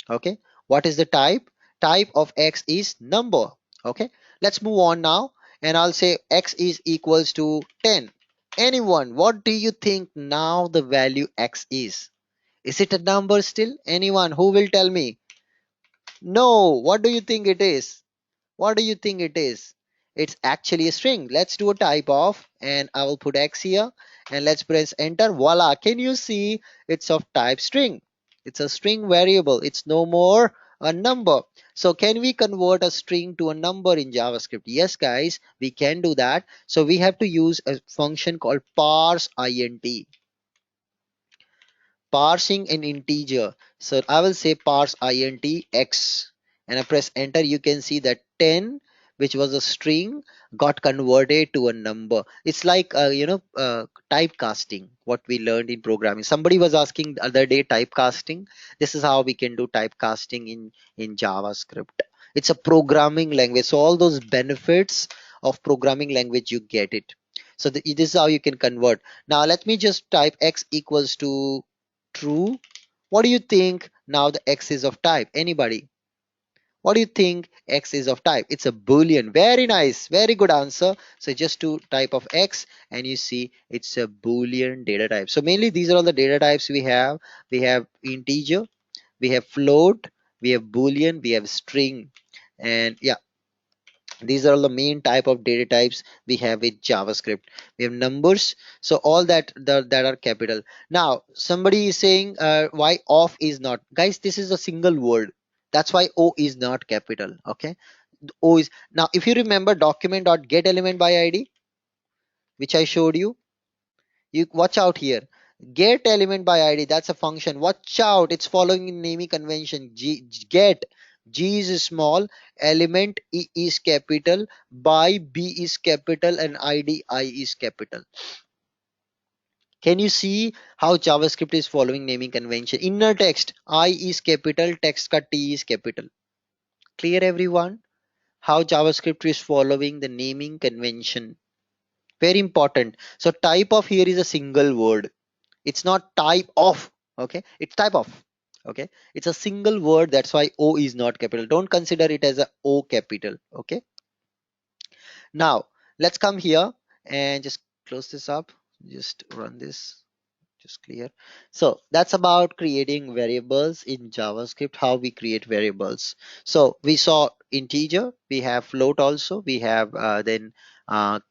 Okay, what is the type? Type of x is number. Okay, let's move on now, and I'll say x is equals to 10. Anyone, what do you think now the value x is it a number still? Anyone who will tell me? No. What do you think it is? What do you think it is? It's actually a string. Let's do a type of, and I will put x here, and let's press enter. Voila, can you see it's of type string? It's a string variable. It's no more a number. So can we convert a string to a number in JavaScript? Yes guys, we can do that. So we have to use a function called parse int, parsing an integer. So I will say parse int x, and I press enter. You can see that 10, which was a string, got converted to a number. It's like typecasting, what we learned in programming. Somebody was asking the other day typecasting. This is how we can do typecasting in JavaScript. It's a programming language, so all those benefits of programming language, you get it. So this is how you can convert. Now let me just type x equals to true. What do you think now the x is of type? Anybody? What do you think x is of type? It's a boolean. Very nice, very good answer. So just to type of x, and you see it's a boolean data type. So mainly these are all the data types we have. We have integer, we have float, we have boolean, we have string, and yeah, these are all the main type of data types we have with JavaScript. We have numbers, so all that are capital. Now somebody is saying why off is not. Guys, this is a single word, that's why o is not capital. Okay, o is. Now if you remember document dot get element by id, which I showed you, you watch out here. Get element by id, that's a function. Watch out, it's following in naming convention. Get, g is small, element e is capital, by b is capital, and id I is capital. Can you see how JavaScript is following naming convention? Inner text I is capital, text ka t is capital. Clear everyone? How JavaScript is following the naming convention. Very important. So type of here is a single word. It's not type of. Okay, it's type of. Okay, it's a single word, that's why o is not capital. Don't consider it as a o capital. Okay, now let's come here and just close this up, just run this, just clear. So that's about creating variables in JavaScript, how we create variables. So we saw integer, we have float also, we have then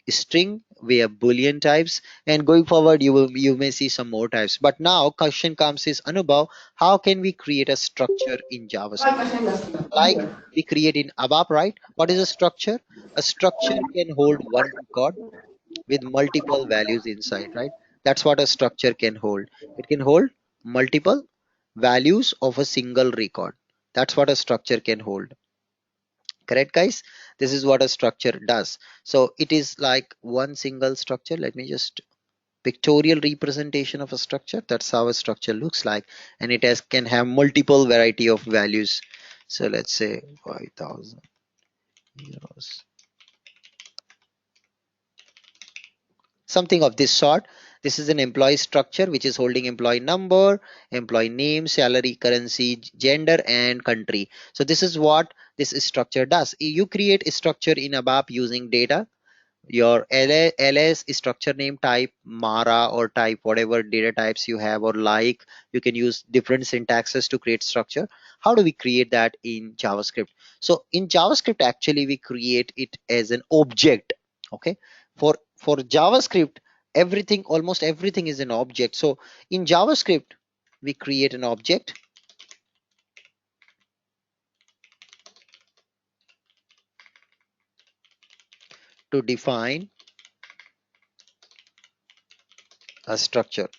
string, we have boolean types, and going forward you may see some more types. But now question comes is, Anubhav, how can we create a structure in JavaScript like we create in ABAP, right? What is a structure? A structure can hold one record with multiple values inside, right? That's what a structure can hold. It can hold multiple values of a single record. That's what a structure can hold. Correct, guys? This is what a structure does. So it is like one single structure. Let me just pictorial representation of a structure. That's how a structure looks like, and it has can have multiple variety of values. So let's say 5,000 euros, something of this sort. This is an employee structure which is holding employee number, employee name, salary, currency, gender, and country. So this is what this structure does. You create a structure in ABAP using data, your ls structure name type mara, or type whatever data types you have, or like you can use different syntaxes to create structure. How do we create that in JavaScript? So in JavaScript actually we create it as an object. Okay, for JavaScript everything, almost everything is an object. So in JavaScript we create an object, to define a structure.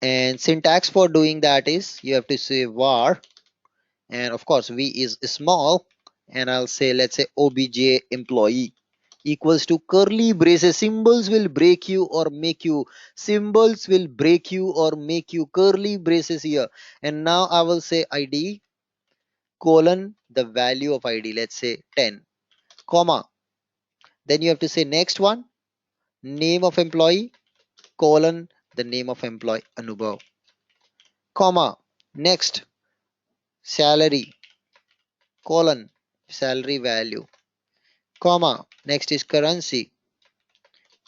And syntax for doing that is you have to say var, and of course v is small, and I'll say, let's say obj employee equals to curly braces. Symbols will break you or make you. Symbols will break you or make you. Curly braces here. And now I will say id colon the value of id, let's say 10, comma. Then you have to say next one, name of employee colon the name of employee Anubhav, comma. Next, salary colon salary value, comma. Next is currency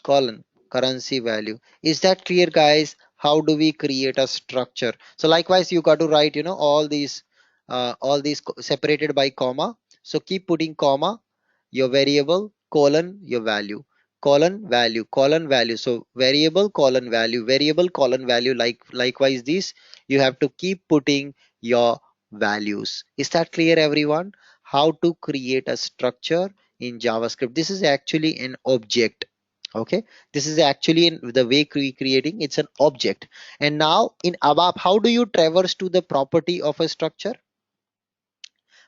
colon currency value. Is that clear, guys? How do we create a structure? So likewise you got to write, all these separated by comma. So keep putting comma, your variable colon your value, colon value. So variable colon value, variable colon value, likewise this you have to keep putting your values. Is that clear, everyone? How to create a structure in JavaScript? This is actually an object. Okay, this is actually the way creating, it's an object. And now in ABAP, how do you traverse to the property of a structure?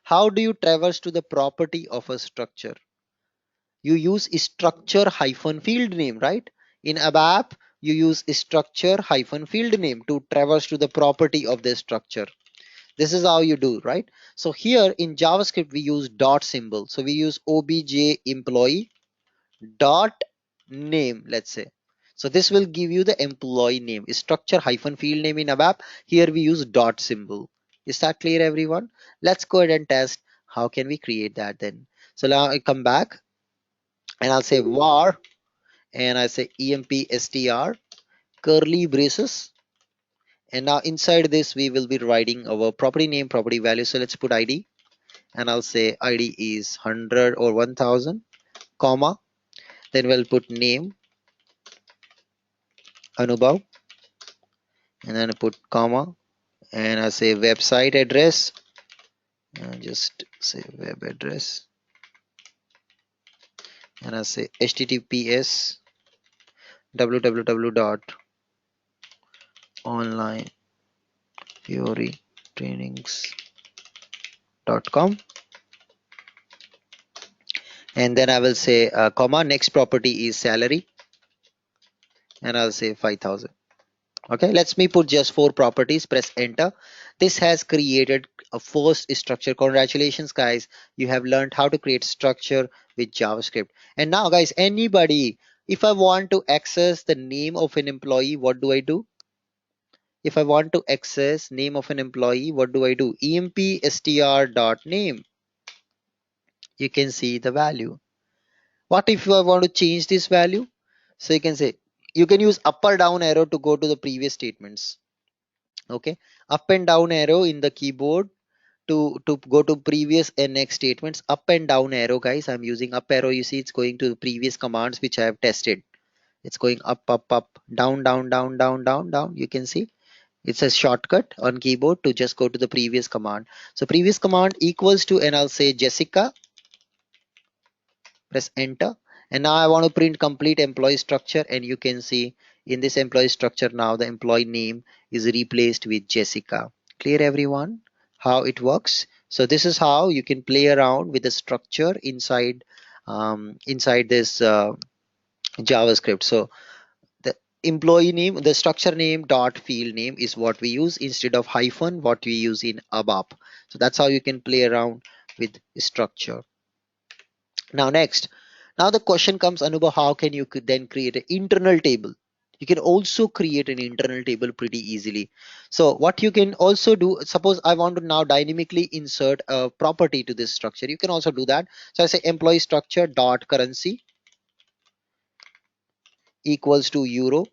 How do you traverse to the property of a structure? You use structure hyphen field name, right? In ABAP you use structure hyphen field name to traverse to the property of the structure. This is how you do, right? So here in JavaScript we use dot symbol, so we use obj employee dot name, let's say. So this will give you the employee name. Structure hyphen field name in ABAP. Here we use dot symbol. Is that clear, everyone? Let's go ahead and test how can we create that then. So now I come back and I'll say var, and I say empstr curly braces, and now inside this we will be writing our property name, property value. So let's put id, and I'll say id is 100 or 1000, comma. Then we'll put name Anubhav, and then I put comma, and I say website address, and just say web address, and I say https www.onlinetheorytrainings.com, and then I will say comma, next property is salary, and I'll say 5000. Okay, let's me put just 4 properties, press enter. This has created a first structure. Congratulations, guys, you have learned how to create structure with JavaScript. And now, guys, anybody, if I want to access the name of an employee, what do I do? If I want to access name of an employee, what do I do? empstr.name, you can see the value. What if I want to change this value? So you can say, you can use up or down arrow to go to the previous statements. Okay, up and down arrow in the keyboard to go to previous and next statements. Up and down arrow, guys, I'm using up arrow. You see it's going to the previous commands which I have tested. It's going up, down, down. You can see it's a shortcut on keyboard to just go to the previous command. So previous command equals to, and I'll say Jessica, press enter. And now I want to print complete employee structure, and you can see in this employee structure now the employee name is replaced with Jessica. Clear, everyone, how it works? So this is how you can play around with the structure inside inside this JavaScript. So the employee name, the structure name dot field name is what we use instead of hyphen, what we use in ABAP. So that's how you can play around with structure. Now next, now the question comes, Anubha, how can you then create an internal table? You can also create an internal table pretty easily. So what you can also do, suppose I want to now dynamically insert a property to this structure, you can also do that. So I say employee structure dot currency equals to euro,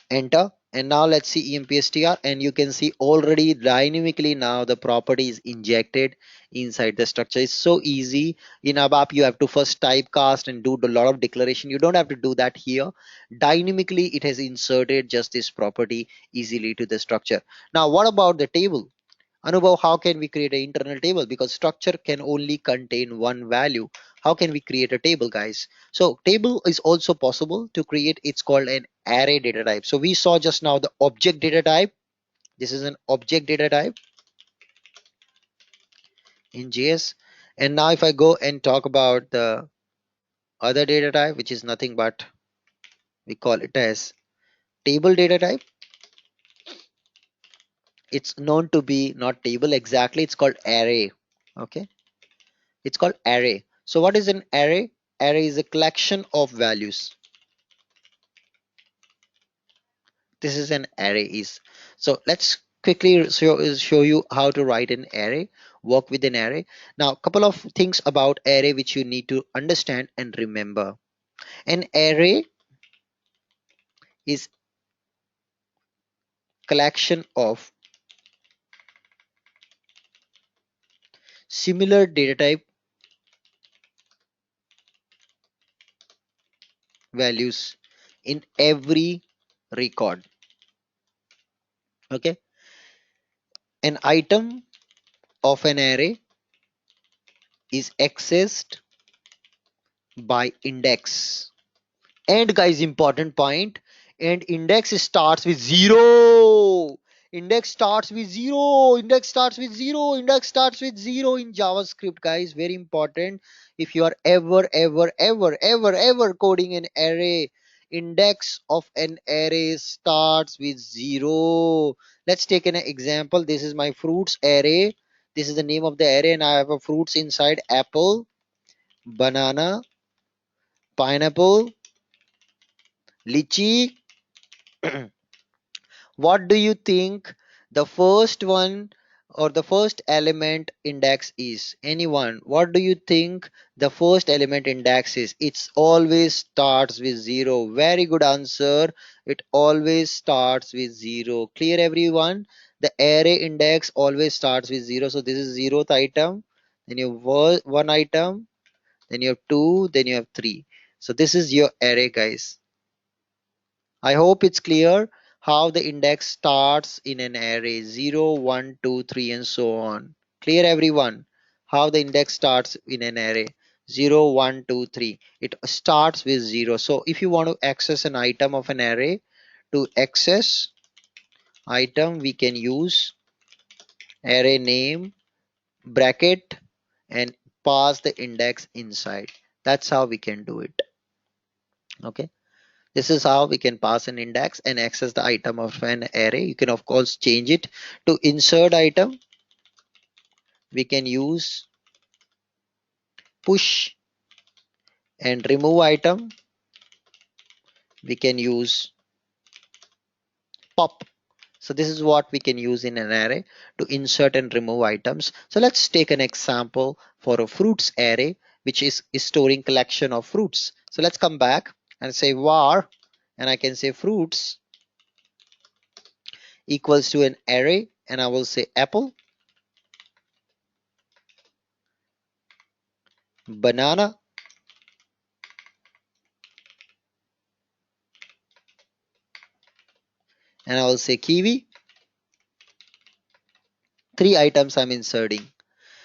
enter. And now let's see empstr, and you can see already dynamically now the property is injected inside the structure. It's so easy. In ABAP you have to first typecast and do a lot of declaration. You don't have to do that here. Dynamically it has inserted just this property easily to the structure. Now what about the table? Anubhav, how can we create an internal table? Because structure can only contain one value. How can we create a table, guys? So table is also possible to create. It's called an array data type. So we saw just now the object data type. This is an object data type in JS. And now if I go and talk about the other data type, which is nothing but we call it as table data type. It's known to be not table exactly, it's called array. Okay, it's called array. So what is an array? Array is a collection of values. This is an array is. So let's quickly show you how to write an array, work with an array. Now a couple of things about array which you need to understand and remember. An array is collection of similar data type values in every record. Okay, an item of an array is accessed by index. And guys, important point, and index starts with 0. Index starts with 0. Index starts with 0. Index starts with 0 in JavaScript, guys. Very important. If you are ever coding an array, index of an array starts with 0. Let's take an example. This is my fruits array. This is the name of the array, and I have a fruits inside: apple, banana, pineapple, lychee. What do you think the first one or the first element index is? Anyone? What do you think the first element index is? It's always starts with 0. Very good answer. It always starts with 0. Clear, everyone? The array index always starts with 0. So this is 0th item. Then you have one item. Then you have two. Then you have three. So this is your array, guys. I hope it's clear how the index starts in an array: 0, 1, 2, 3, and so on. Clear, everyone? How the index starts in an array: 0, 1, 2, 3. It starts with 0. So if you want to access an item of an array, to access item we can use array name bracket and pass the index inside. That's how we can do it. Okay. This is how we can pass an index and access the item of an array. You can of course change it to insert item. We can use push, and remove item. We can use pop. So this is what we can use in an array to insert and remove items. So let's take an example for a fruits array, which is storing collection of fruits. So let's come back and say var, and I can say fruits equals to an array, and I will say apple, banana, and I will say kiwi. Three items I'm inserting.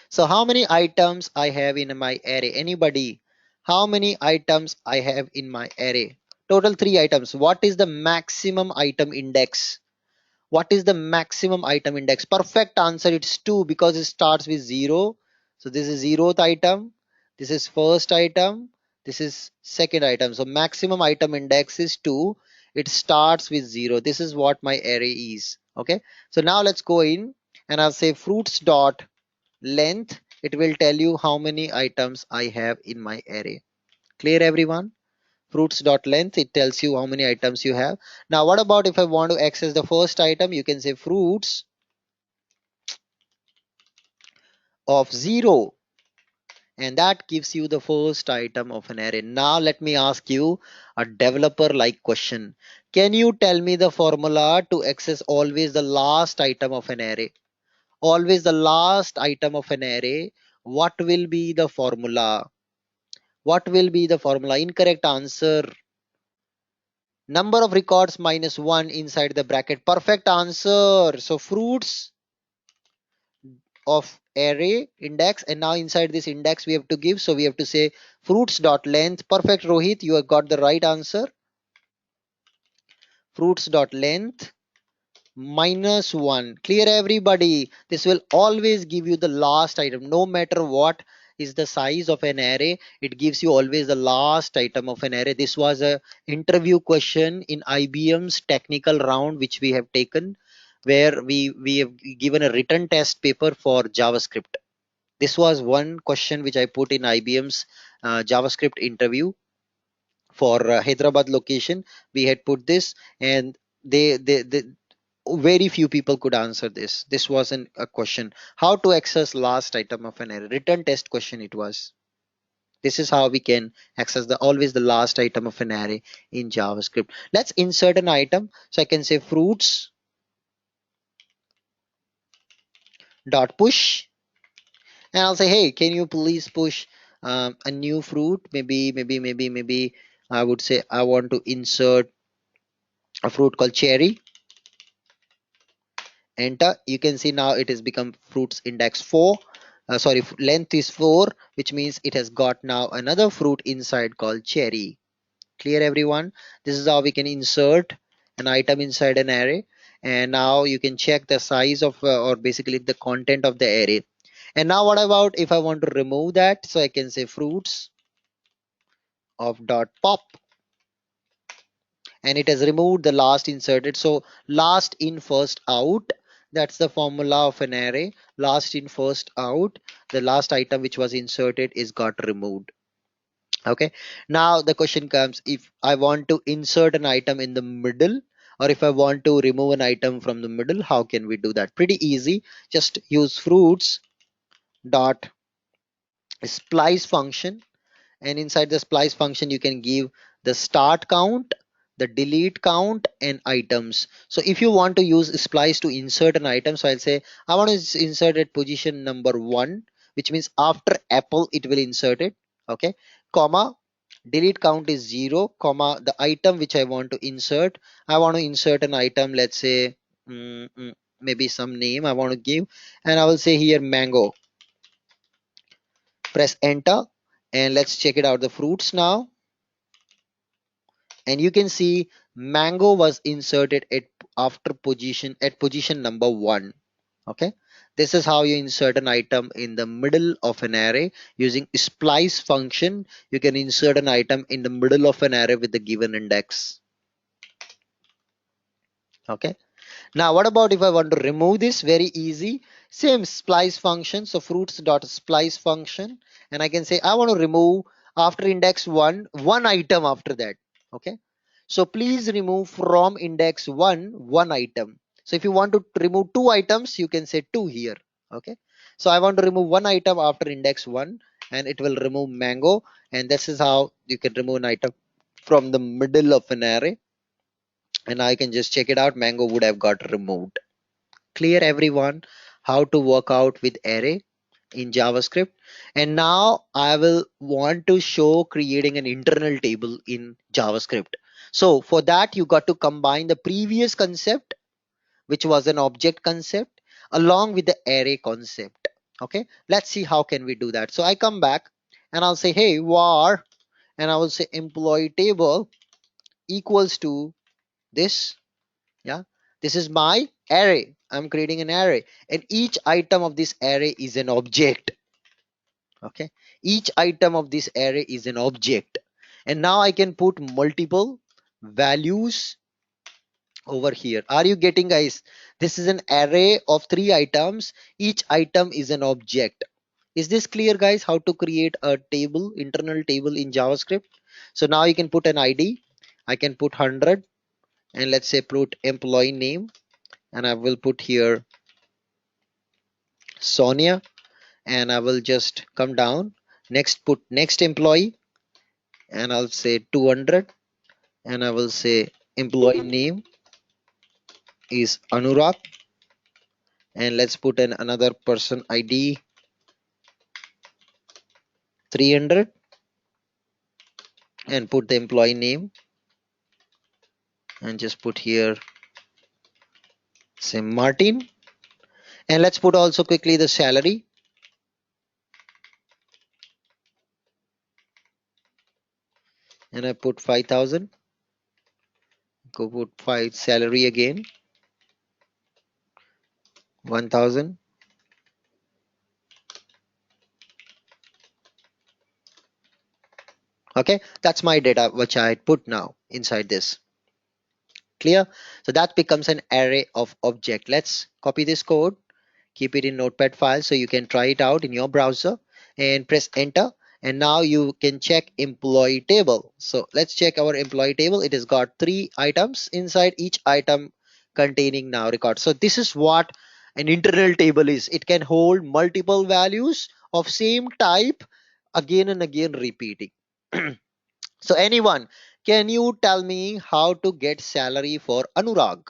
So how many items I have in my array? Anybody? How many items I have in my array? Total three items. What is the maximum item index? What is the maximum item index? Perfect answer. It's 2 because it starts with 0. So this is 0th item. This is first item. This is second item. So maximum item index is 2. It starts with 0. This is what my array is. Okay. So now let's go in and I'll say fruits dot length. It will tell you how many items I have in my array. Clear, everyone? Fruits dot length, it tells you how many items you have. Now what about if I want to access the first item? You can say fruits of 0, and that gives you the first item of an array. Now let me ask you a developer like question. Can you tell me the formula to access always the last item of an array? Always the last item of an array. What will be the formula? What will be the formula? Incorrect answer. Number of records minus 1 inside the bracket. Perfect answer. So fruits of array index, and now inside this index we have to give, so we have to say fruits dot length. Perfect, Rohit, you have got the right answer. Fruits dot length -1. Clear, everybody? This will always give you the last item, no matter what is the size of an array. It gives you always the last item of an array. This was a interview question in IBM's technical round, which we have taken, where we have given a written test paper for JavaScript. This was one question which I put in IBM's JavaScript interview for Hyderabad location. We had put this, and they very few people could answer this. This wasn't a question. How to access last item of an array? Written test question it was. This is how we can access the always the last item of an array in JavaScript. Let's insert an item. So I can say fruits dot push, and I'll say, hey, can you please push a new fruit? Maybe I would say I want to insert a fruit called cherry. Enter. You can see now it has become fruits index 4. Sorry, length is 4, which means it has got now another fruit inside called cherry. Clear, everyone? This is how we can insert an item inside an array, and now you can check the size of or basically the content of the array. And now what about if I want to remove that? So I can say fruits of dot pop, and it has removed the last inserted. So last in first out, that's the formula of an array. Last in first out, the last item which was inserted is got removed. Okay, now the question comes, if I want to insert an item in the middle, or if I want to remove an item from the middle, how can we do that? Pretty easy. Just use fruits dot splice function, and inside the splice function you can give the start count, the delete count, and items. So if you want to use splice to insert an item, so I'll say I want to insert at position number 1, which means after apple it will insert it. Okay, comma, delete count is 0, comma, the item which I want to insert, I want to insert an item, let's say maybe some name I want to give, and I will say here mango. Press enter, and let's check it out, the fruits now, and you can see mango was inserted at position number 1. Okay, this is how you insert an item in the middle of an array using splice function. You can insert an item in the middle of an array with the given index. Okay, now what about if I want to remove this? Very easy, same splice function. So fruits dot splice function, and I can say I want to remove after index 1 one item after that. Okay, so please remove from index 1 one item. So if you want to remove 2 items, you can say 2 here. Okay, so I want to remove one item after index 1, and it will remove mango, and this is how you can remove an item from the middle of an array, and I can just check it out, mango would have got removed. Clear, everyone, how to work out with array in JavaScript? And now I will want to show creating an internal table in JavaScript. So for that you got to combine the previous concept, which was an object concept, along with the array concept. Okay, let's see how can we do that. So I come back and I'll say, hey, var, and I will say employee table equals to this. Yeah, this is my array. I'm creating an array, and each item of this array is an object. Okay, each item of this array is an object, and now I can put multiple values over here. Are you getting, guys? This is an array of 3 items. Each item is an object. Is this clear, guys, how to create a table, internal table in JavaScript? So now you can put an ID. I can put 100, and let's say put employee name, and I will put here Sonia, and I will just come down, next put next employee, and I'll say 200, and I will say employee name is Anurag, and let's put an another person ID 300, and put the employee name, and just put here say Martin, And let's put also quickly the salary. And I put 5,000. Go put 5 salary again. 1,000. Okay, that's my data which I put now inside this. Clear? So that becomes an array of object. Let's copy this code, keep it in notepad file so you can try it out in your browser and press enter. And now you can check employee table. So let's check our employee table. It has got 3 items inside, each item containing now record. So this is what an internal table is. It can hold multiple values of same type again and again repeating. So anyone, can you tell me how to get salary for Anurag?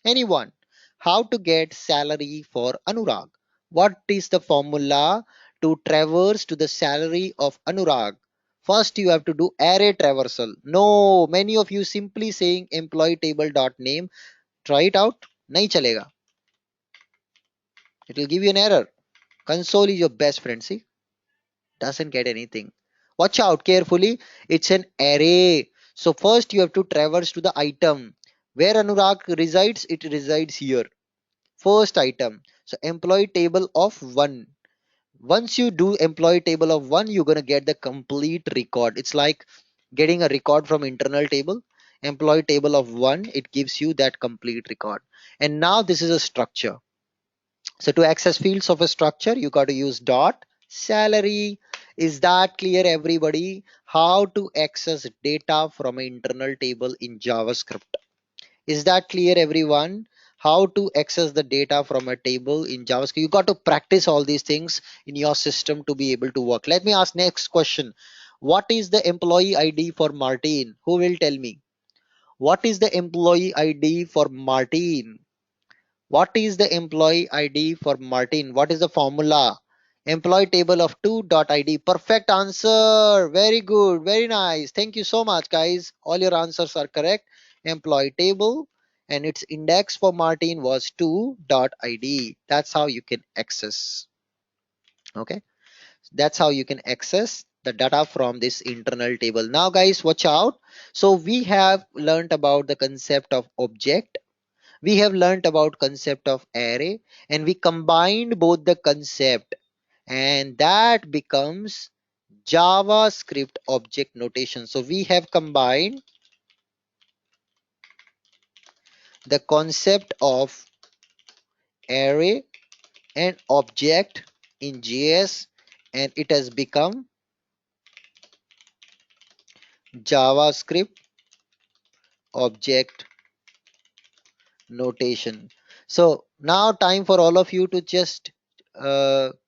Anyone, how to get salary for Anurag? What is the formula to traverse to the salary of Anurag? First, you have to do array traversal. No, many of you simply saying employee table dot name. Try it out. Nahi chalega. It will give you an error. Console is your best friend. See, doesn't get anything. Watch out carefully. It's an array. So first you have to traverse to the item. Where Anurag resides, it resides here. First item. So employee table of 1. Once you do employee table of 1, you're going to get the complete record. It's like getting a record from internal table. Employee table of 1, it gives you that complete record. And now this is a structure. So to access fields of a structure, you got to use dot salary. Is that clear, everybody? How to access data from an internal table in JavaScript? Is that clear, everyone? How to access the data from a table in JavaScript? You got to practice all these things in your system to be able to work. Let me ask next question. What is the employee ID for Martin? Who will tell me? What is the employee ID for Martin? What is the employee ID for Martin? What is the formula? Employee table of 2.id. Perfect answer. Very good. Very nice. Thank you so much, guys. All your answers are correct. Employee table and its index for Martin was 2.id. That's how you can access. Okay. That's how you can access the data from this internal table. Now, guys, watch out. So we have learned about the concept of object. We have learnt about concept of array, and we combined both the concept, and that becomes JavaScript object notation. So we have combined the concept of array and object in JS, and it has become JavaScript object notation. So now time for all of you to just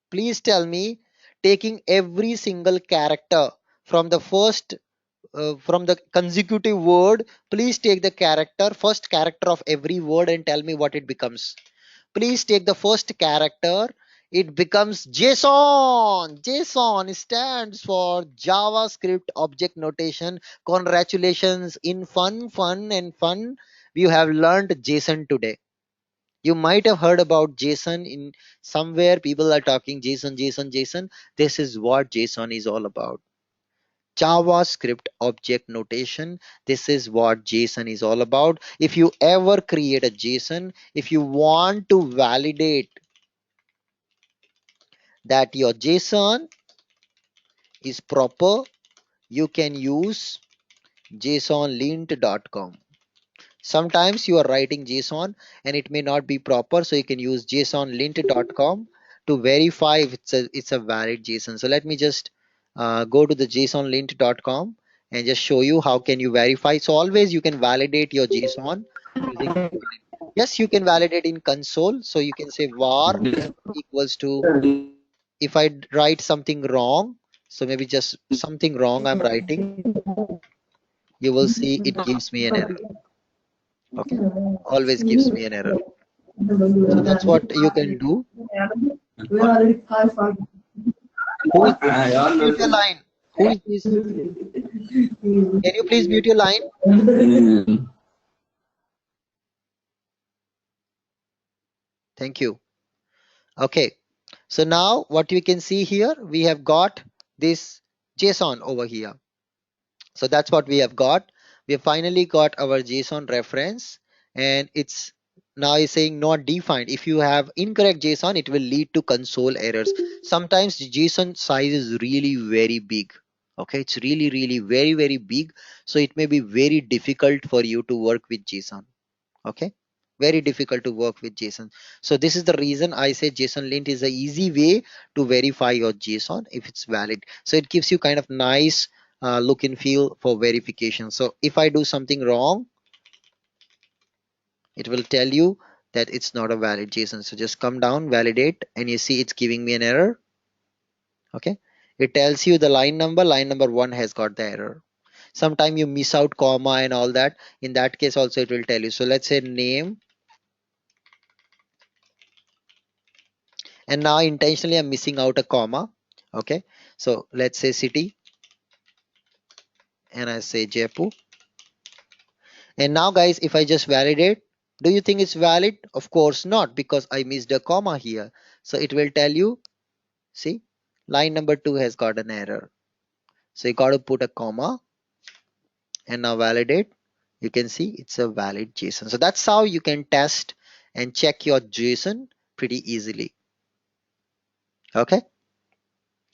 please tell me, taking every single character from the first from the consecutive word, please take the first character of every word and tell me what it becomes. Please take the first character. It becomes JSON. JSON stands for JavaScript object notation. Congratulations. In fun, we have learned JSON today. You might have heard about JSON in somewhere. People are talking JSON. This is what JSON is all about. JavaScript object notation. This is what JSON is all about. If you ever create a JSON, if you want to validate that your JSON is proper, you can use jsonlint.com. Sometimes you are writing JSON and it may not be proper, so you can use jsonlint.com to verify if it's a valid JSON. So let me just go to the jsonlint.com and just show you how can you verify. So always you can validate your JSON using, yes, you can validate in console. So you can say var equals to, if I write something wrong, so maybe just something wrong I'm writing, you will see it gives me an error. Okay, always gives me an error. So that's what you can do. Who is this? Mute your line. Who is this? Can you please mute your line? Thank you. Okay, so now what you can see here, we have got this JSON over here. So that's what we have got. We have finally got our JSON reference, and it's now is saying not defined. If you have incorrect JSON, it will lead to console errors. Sometimes the JSON size is really very big. Okay, it's really very big. So it may be very difficult for you to work with JSON. Okay, very difficult to work with JSON. So this is the reason I say JSON lint is a easy way to verify your JSON if it's valid. So it gives you kind of nice look and feel for verification. So if I do something wrong, it will tell you that it's not a valid JSON. So just come down, validate, and you see it's giving me an error. Okay, it tells you the line number 1 has got the error. Sometime you miss out comma and all that. In that case also it will tell you. So let's say name, and now intentionally I'm missing out a comma. Okay, so let's say city, and I say Jaipur. And now guys, if I just validate, do you think it's valid? Of course not, because I missed a comma here. So it will tell you, see, line number 2 has got an error. So you got to put a comma and now validate. You can see it's a valid JSON. So that's how you can test and check your JSON pretty easily. Okay,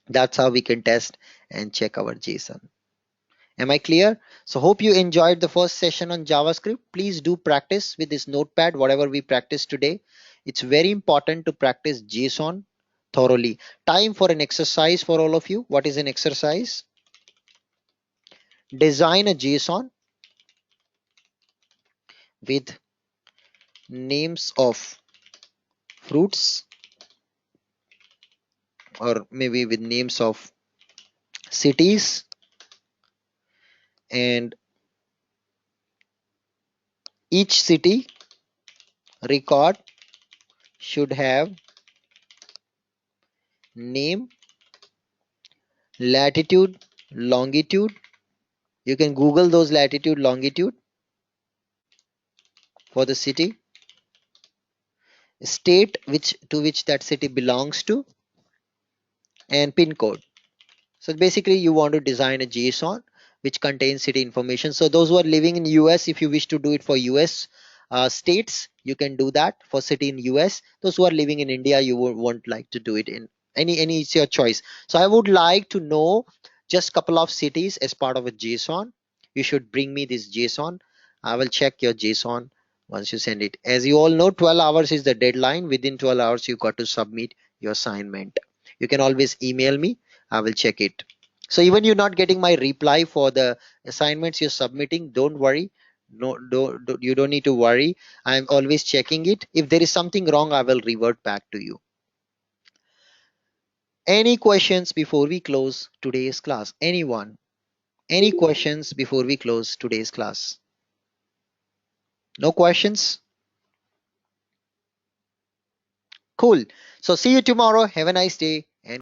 that's how we can test and check our JSON. Am I clear? So hope you enjoyed the first session on JavaScript. Please do practice with this notepad, whatever we practiced today. It's very important to practice JSON thoroughly. Time for an exercise for all of you. What is an exercise? Design a JSON with names of fruits, or maybe with names of cities, and each city record should have name, latitude, longitude. You can Google those latitude, longitude for the city, state which to which that city belongs to, and pin code. So basically you want to design a JSON which contains city information. So those who are living in US, if you wish to do it for US states, you can do that for city in US. Those who are living in India, you won't like to do it in any, it's your choice. So I would like to know just couple of cities as part of a JSON. You should bring me this JSON. I will check your JSON once you send it. As you all know, 12 hours is the deadline. Within 12 hours, you got to submit your assignment. You can always email me. I will check it. So even you're not getting my reply for the assignments you're submitting, don't worry. No, you don't need to worry. I'm always checking it. If there is something wrong, I will revert back to you. Any questions before we close today's class? Anyone? Any questions before we close today's class? No questions? Cool. So see you tomorrow. Have a nice day.